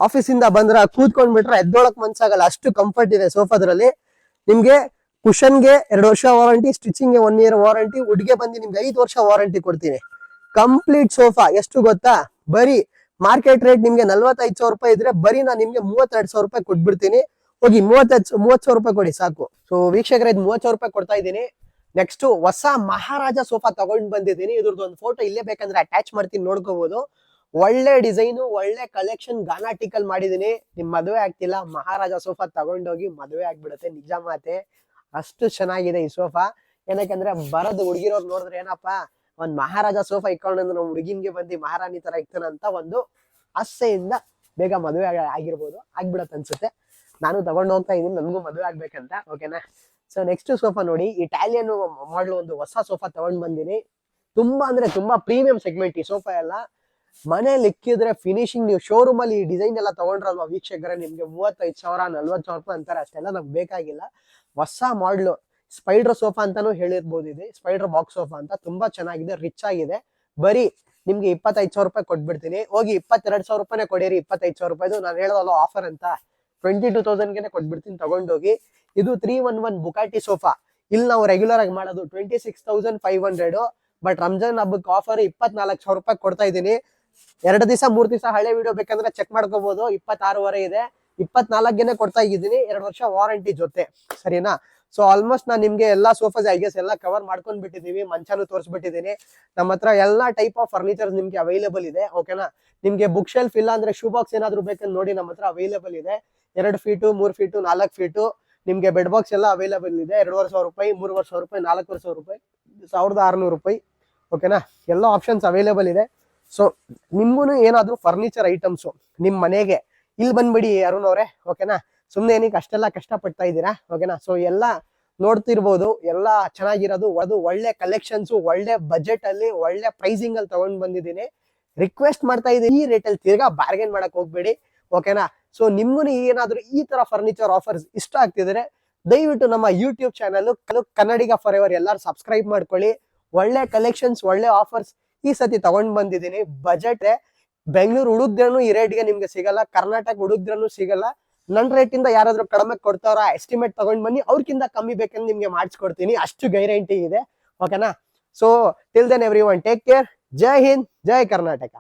ಆಫೀಸಿಂದ ಬಂದ್ರ ಕೂತ್ಕೊಂಡ್ಬಿಟ್ರೆ ಎದ್ದೊಳಕ್ ಮನ್ಸಾಗಲ್ಲ, ಅಷ್ಟು ಕಂಫರ್ಟ್ ಇದೆ ಸೋಫಾದ್ರಲ್ಲಿ. ನಿಮ್ಗೆ ಕುಷನ್ಗೆ 2 ವರ್ಷ ವಾರಂಟಿ, ಸ್ಟಿಚಿಂಗ್ಗೆ 1 ಇಯರ್ ವಾರಂಟಿ, ಉಡ್ಗೆ ಬಂದು ನಿಮ್ಗೆ 5 ವರ್ಷ ವಾರಂಟಿ ಕೊಡ್ತೀನಿ. ಕಂಪ್ಲೀಟ್ ಸೋಫಾ ಎಷ್ಟು ಗೊತ್ತಾ, ಬರೀ ಮಾರ್ಕೆಟ್ ರೇಟ್ ನಿಮ್ಗೆ 45,000 ರೂಪಾಯಿ ಇದ್ರೆ ಬರೀ ನಾನು ನಿಮ್ಗೆ 32,000 ರೂಪಾಯಿ ಕೊಟ್ಬಿಡ್ತೀನಿ. ಹೋಗಿ 30,000 ರೂಪಾಯಿ ಕೊಡಿ ಸಾಕು. ಸೊ ವೀಕ್ಷಕರೇ, 30,000 ರೂಪಾಯಿ ಕೊಡ್ತಾ ಇದ್ದೀನಿ. ನೆಕ್ಸ್ಟ್ ಹೊಸ ಮಹಾರಾಜ ಸೋಫಾ ತಗೊಂಡ್ ಬಂದಿದ್ದೀನಿ. ಇದ್ರದ್ದು ಒಂದು ಫೋಟೋ ಇಲ್ಲೇ ಬೇಕಂದ್ರೆ ಅಟ್ಯಾಚ್ ಮಾಡ್ತೀನಿ, ನೋಡ್ಕೋಬಹುದು. ಒಳ್ಳೆ ಡಿಸೈನು, ಒಳ್ಳೆ ಕಲೆಕ್ಷನ್, ಗಾನಾಟಿಕಲ್ ಮಾಡಿದೀನಿ. ನಿಮ್ ಮದುವೆ ಆಗ್ತಿಲ್ಲ, ಮಹಾರಾಜ ಸೋಫಾ ತಗೊಂಡೋಗಿ ಮದುವೆ ಆಗ್ಬಿಡುತ್ತೆ, ನಿಜ ಮಾತೆ. ಅಷ್ಟು ಚೆನ್ನಾಗಿದೆ ಈ ಸೋಫಾ. ಏನಕ್ಕಂದ್ರೆ ಬರೋದು ಹುಡುಗಿರೋರು ನೋಡಿದ್ರೆ ಏನಪ್ಪಾ, ಒಂದ್ ಮಹಾರಾಜ ಸೋಫಾ ಇಟ್ಕೊಂಡ್ರೆ ನಾವು ಹುಡುಗಿನ್ಗೆ ಬಂದು ಮಹಾರಾಣಿ ತರ ಇಕ್ತಾನಂತ ಒಂದು ಆಸೆಯಿಂದ ಬೇಗ ಮದುವೆ ಆಗಿರ್ಬೋದು, ಆಗ್ಬಿಡತ್ತೆ ಅನ್ಸುತ್ತೆ. ನಾನು ತಗೊಂಡು ಹೋಗ್ತಾ ಇದೀನಿ, ನನ್ಗೂ ಮದುವೆ ಆಗ್ಬೇಕಂತ. ಓಕೆನಾ. ಸೊ ನೆಕ್ಸ್ಟ್ ಸೋಫಾ ನೋಡಿ, ಇಟಾಲಿಯನ್ ಮಾಡಲ್ ಒಂದು ಹೊಸ ಸೋಫಾ ತಗೊಂಡ್ ಬಂದಿನಿ. ತುಂಬಾ ಅಂದ್ರೆ ತುಂಬಾ ಪ್ರೀಮಿಯಂ ಸೆಗ್ಮೆಂಟ್ ಈ ಸೋಫಾ ಎಲ್ಲ. ಮನೇಲಿ ಇಕ್ಕಿದ್ರೆ ಫಿನಿಶಿಂಗ್, ನೀವು ಶೋರೂಮ್ ಅಲ್ಲಿ ಈ ಡಿಸೈನ್ ಎಲ್ಲ ತಗೊಂಡ್ರಲ್ವಾ ವೀಕ್ಷಕರೇ, ನಿಮ್ಗೆ 35,000 40,000 ರೂಪಾಯಿ ಅಂತಾರೆ, ಅಷ್ಟೆಲ್ಲ ನಮ್ಗೆ ಬೇಕಾಗಿಲ್ಲ. ಹೊಸ ಮಾಡ್ಲು ಸ್ಪೈಡರ್ ಸೋಫಾ ಅಂತಾನು ಹೇಳಿರ್ಬೋದು, ಇದೆ ಸ್ಪೈಡರ್ ಬಾಕ್ಸ್ ಸೋಫಾ ಅಂತ. ತುಂಬಾ ಚೆನ್ನಾಗಿದೆ, ರಿಚ್ ಆಗಿದೆ. ಬರೀ ನಿಮ್ಗೆ 25,000 ರೂಪಾಯಿ ಕೊಟ್ಬಿಡ್ತೀನಿ. ಹೋಗಿ 22,000 ರೂಪಾಯಿನೇ ಕೊಡಿರಿ. 25,000 ರೂಪಾಯಿದು ನಾನು ಹೇಳೋದಲ್ಲ ಆಫರ್ ಅಂತ, 22,000ಗೆ ಕೊಟ್ಬಿಡ್ತೀನಿ, ತಗೊಂಡೋಗಿ. ಇದು 311 ಬುಕಾಟಿ ಸೋಫಾ. ಇಲ್ಲಿ ನಾವು ರೆಗ್ಯುಲರ್ ಆಗಿ ಮಾಡೋದು 26,500. ಬಟ್ ರಂಜಾನ್ ಹಬ್ಬಕ್ಕೆ ಆಫರ್ 24,000 ರೂಪಾಯಿ ಕೊಡ್ತಾ ಇದ್ದೀನಿ. 2 ದಿವಸ 3 ದಿವಸ ಹಳೆ ವಿಡಿಯೋ ಬೇಕಂದ್ರೆ ಚೆಕ್ ಮಾಡ್ಕೋಬಹುದು. 26,500 ಇದೆ, 24ಗೆನೆ ಕೊಡ್ತಾ ಇದ್ದೀನಿ, 2 ವರ್ಷ ವಾರಂಟಿ ಜೊತೆ, ಸರಿನಾ. ಸೊ ಆಲ್ಮೋಸ್ಟ್ ನಾನು ನಿಮ್ಗೆ ಎಲ್ಲಾ ಸೋಫಾಸ್ ಐ ಗೆಸ್ ಎಲ್ಲ ಕವರ್ ಮಾಡ್ಕೊಂಡ್ ಬಿಟ್ಟಿದೀವಿ. ಮಂಚಾನು ತೋರಿಸ್ಬಿಟ್ಟಿದ್ದೀನಿ. ನಮ್ಮ ಹತ್ರ ಎಲ್ಲಾ ಟೈಪ್ ಆಫ್ ಫರ್ನಿಚರ್ ನಿಮ್ಗೆ ಅವೈಲೇಬಲ್ ಇದೆ. ಓಕೆನಾ. ನಿಮ್ಗೆ ಬುಕ್ ಶೆಲ್ಫ್ ಇಲ್ಲ ಅಂದ್ರೆ ಶೂ ಬಾಕ್ಸ್ ಏನಾದ್ರು ಬೇಕಂದ್ರೆ ನೋಡಿ, ನಮ್ಮ ಹತ್ರ ಅವೈಲೇಬಲ್ ಇದೆ. 2 ಫೀಟು, 3 ಫೀಟು, 4 ಫೀಟು ನಿಮ್ಗೆ ಬೆಡ್ ಬಾಕ್ಸ್ ಎಲ್ಲ ಅವೈಲೇಬಲ್ ಇದೆ. 2,500 ರೂಪಾಯಿ, 3,000 ರೂಪಾಯಿ, 4,000 ರೂಪಾಯಿ, 1,600 ರೂಪಾಯಿ. ಓಕೆನಾ. ಎಲ್ಲ ಆಪ್ಷನ್ಸ್ ಅವೈಲೇಬಲ್ ಇದೆ. ಸೊ ನಿಮ್ಗೂ ಏನಾದ್ರು ಫರ್ನಿಚರ್ ಐಟಮ್ಸು ನಿಮ್ ಮನೆಗೆ ಇಲ್ಲಿ ಬಂದ್ಬಿಡಿ ಅರುಣ್ ಅವರೇ. ಓಕೆನಾ. ಸುಮ್ನೆ ಏನಕ್ಕೆ ಅಷ್ಟೆಲ್ಲ ಕಷ್ಟ ಪಡ್ತಾ ಇದ್ದೀರಾ. ಓಕೆನಾ. ಸೊ ಎಲ್ಲ ನೋಡ್ತಿರ್ಬೋದು, ಎಲ್ಲ ಚೆನ್ನಾಗಿರೋದು, ಅದು ಒಳ್ಳೆ ಕಲೆಕ್ಷನ್ಸ್, ಒಳ್ಳೆ ಬಜೆಟ್ ಅಲ್ಲಿ, ಒಳ್ಳೆ ಪ್ರೈಸಿಂಗ್ ಅಲ್ಲಿ ತಗೊಂಡ್ ಬಂದಿದ್ದೀನಿ. ರಿಕ್ವೆಸ್ಟ್ ಮಾಡ್ತಾ ಇದ್ದೀನಿ, ಈ ರೇಟ್ ಅಲ್ಲಿ ತಿರ್ಗಾ ಬಾರ್ಗೇನ್ ಮಾಡಕ್ ಹೋಗ್ಬೇಡಿ. ಓಕೆನಾ. ಸೊ ನಿಮ್ಗೂ ಏನಾದ್ರು ಈ ತರ ಫರ್ನಿಚರ್ ಆಫರ್ಸ್ ಇಷ್ಟ ಆಗ್ತಿದ್ರೆ ದಯವಿಟ್ಟು ನಮ್ಮ YouTube channel Kannadiga for ever ಎಲ್ಲರೂ ಸಬ್ಸ್ಕ್ರೈಬ್ ಮಾಡ್ಕೊಳ್ಳಿ. ಒಳ್ಳೆ ಕಲೆಕ್ಷನ್ಸ್, ಒಳ್ಳೆ ಆಫರ್ಸ್ ಈ ಸತಿ ತಗೊಂಡ್ ಬಂದಿದ್ದೀನಿ. ಬಜೆಟ್ ಬೆಂಗಳೂರು ಹುಡುಗ್ದ್ರೂ ಈ ರೇಟ್ಗೆ ನಿಮ್ಗೆ ಸಿಗಲ್ಲ, ಕರ್ನಾಟಕ ಹುಡುಗ್ದ್ರೂ ಸಿಗಲ್ಲ. ನನ್ನ ರೇಟ್ ಇಂದ ಯಾರಾದ್ರೂ ಕಡಿಮೆ ಕೊಡ್ತಾರ ಎಸ್ಟಿಮೇಟ್ ತಗೊಂಡ್ ಬನ್ನಿ, ಅವ್ರಕ್ಕಿಂತ ಕಮ್ಮಿ ಬೇಕಂದ್ರೆ ನಿಮ್ಗೆ ಮಾಡಿಸ್ಕೊಡ್ತೀನಿ, ಅಷ್ಟು ಗ್ಯಾರಂಟಿ ಇದೆ. ಓಕೆನಾ. So till then every one take care. ಜೈ ಹಿಂದ್, ಜೈ ಕರ್ನಾಟಕ.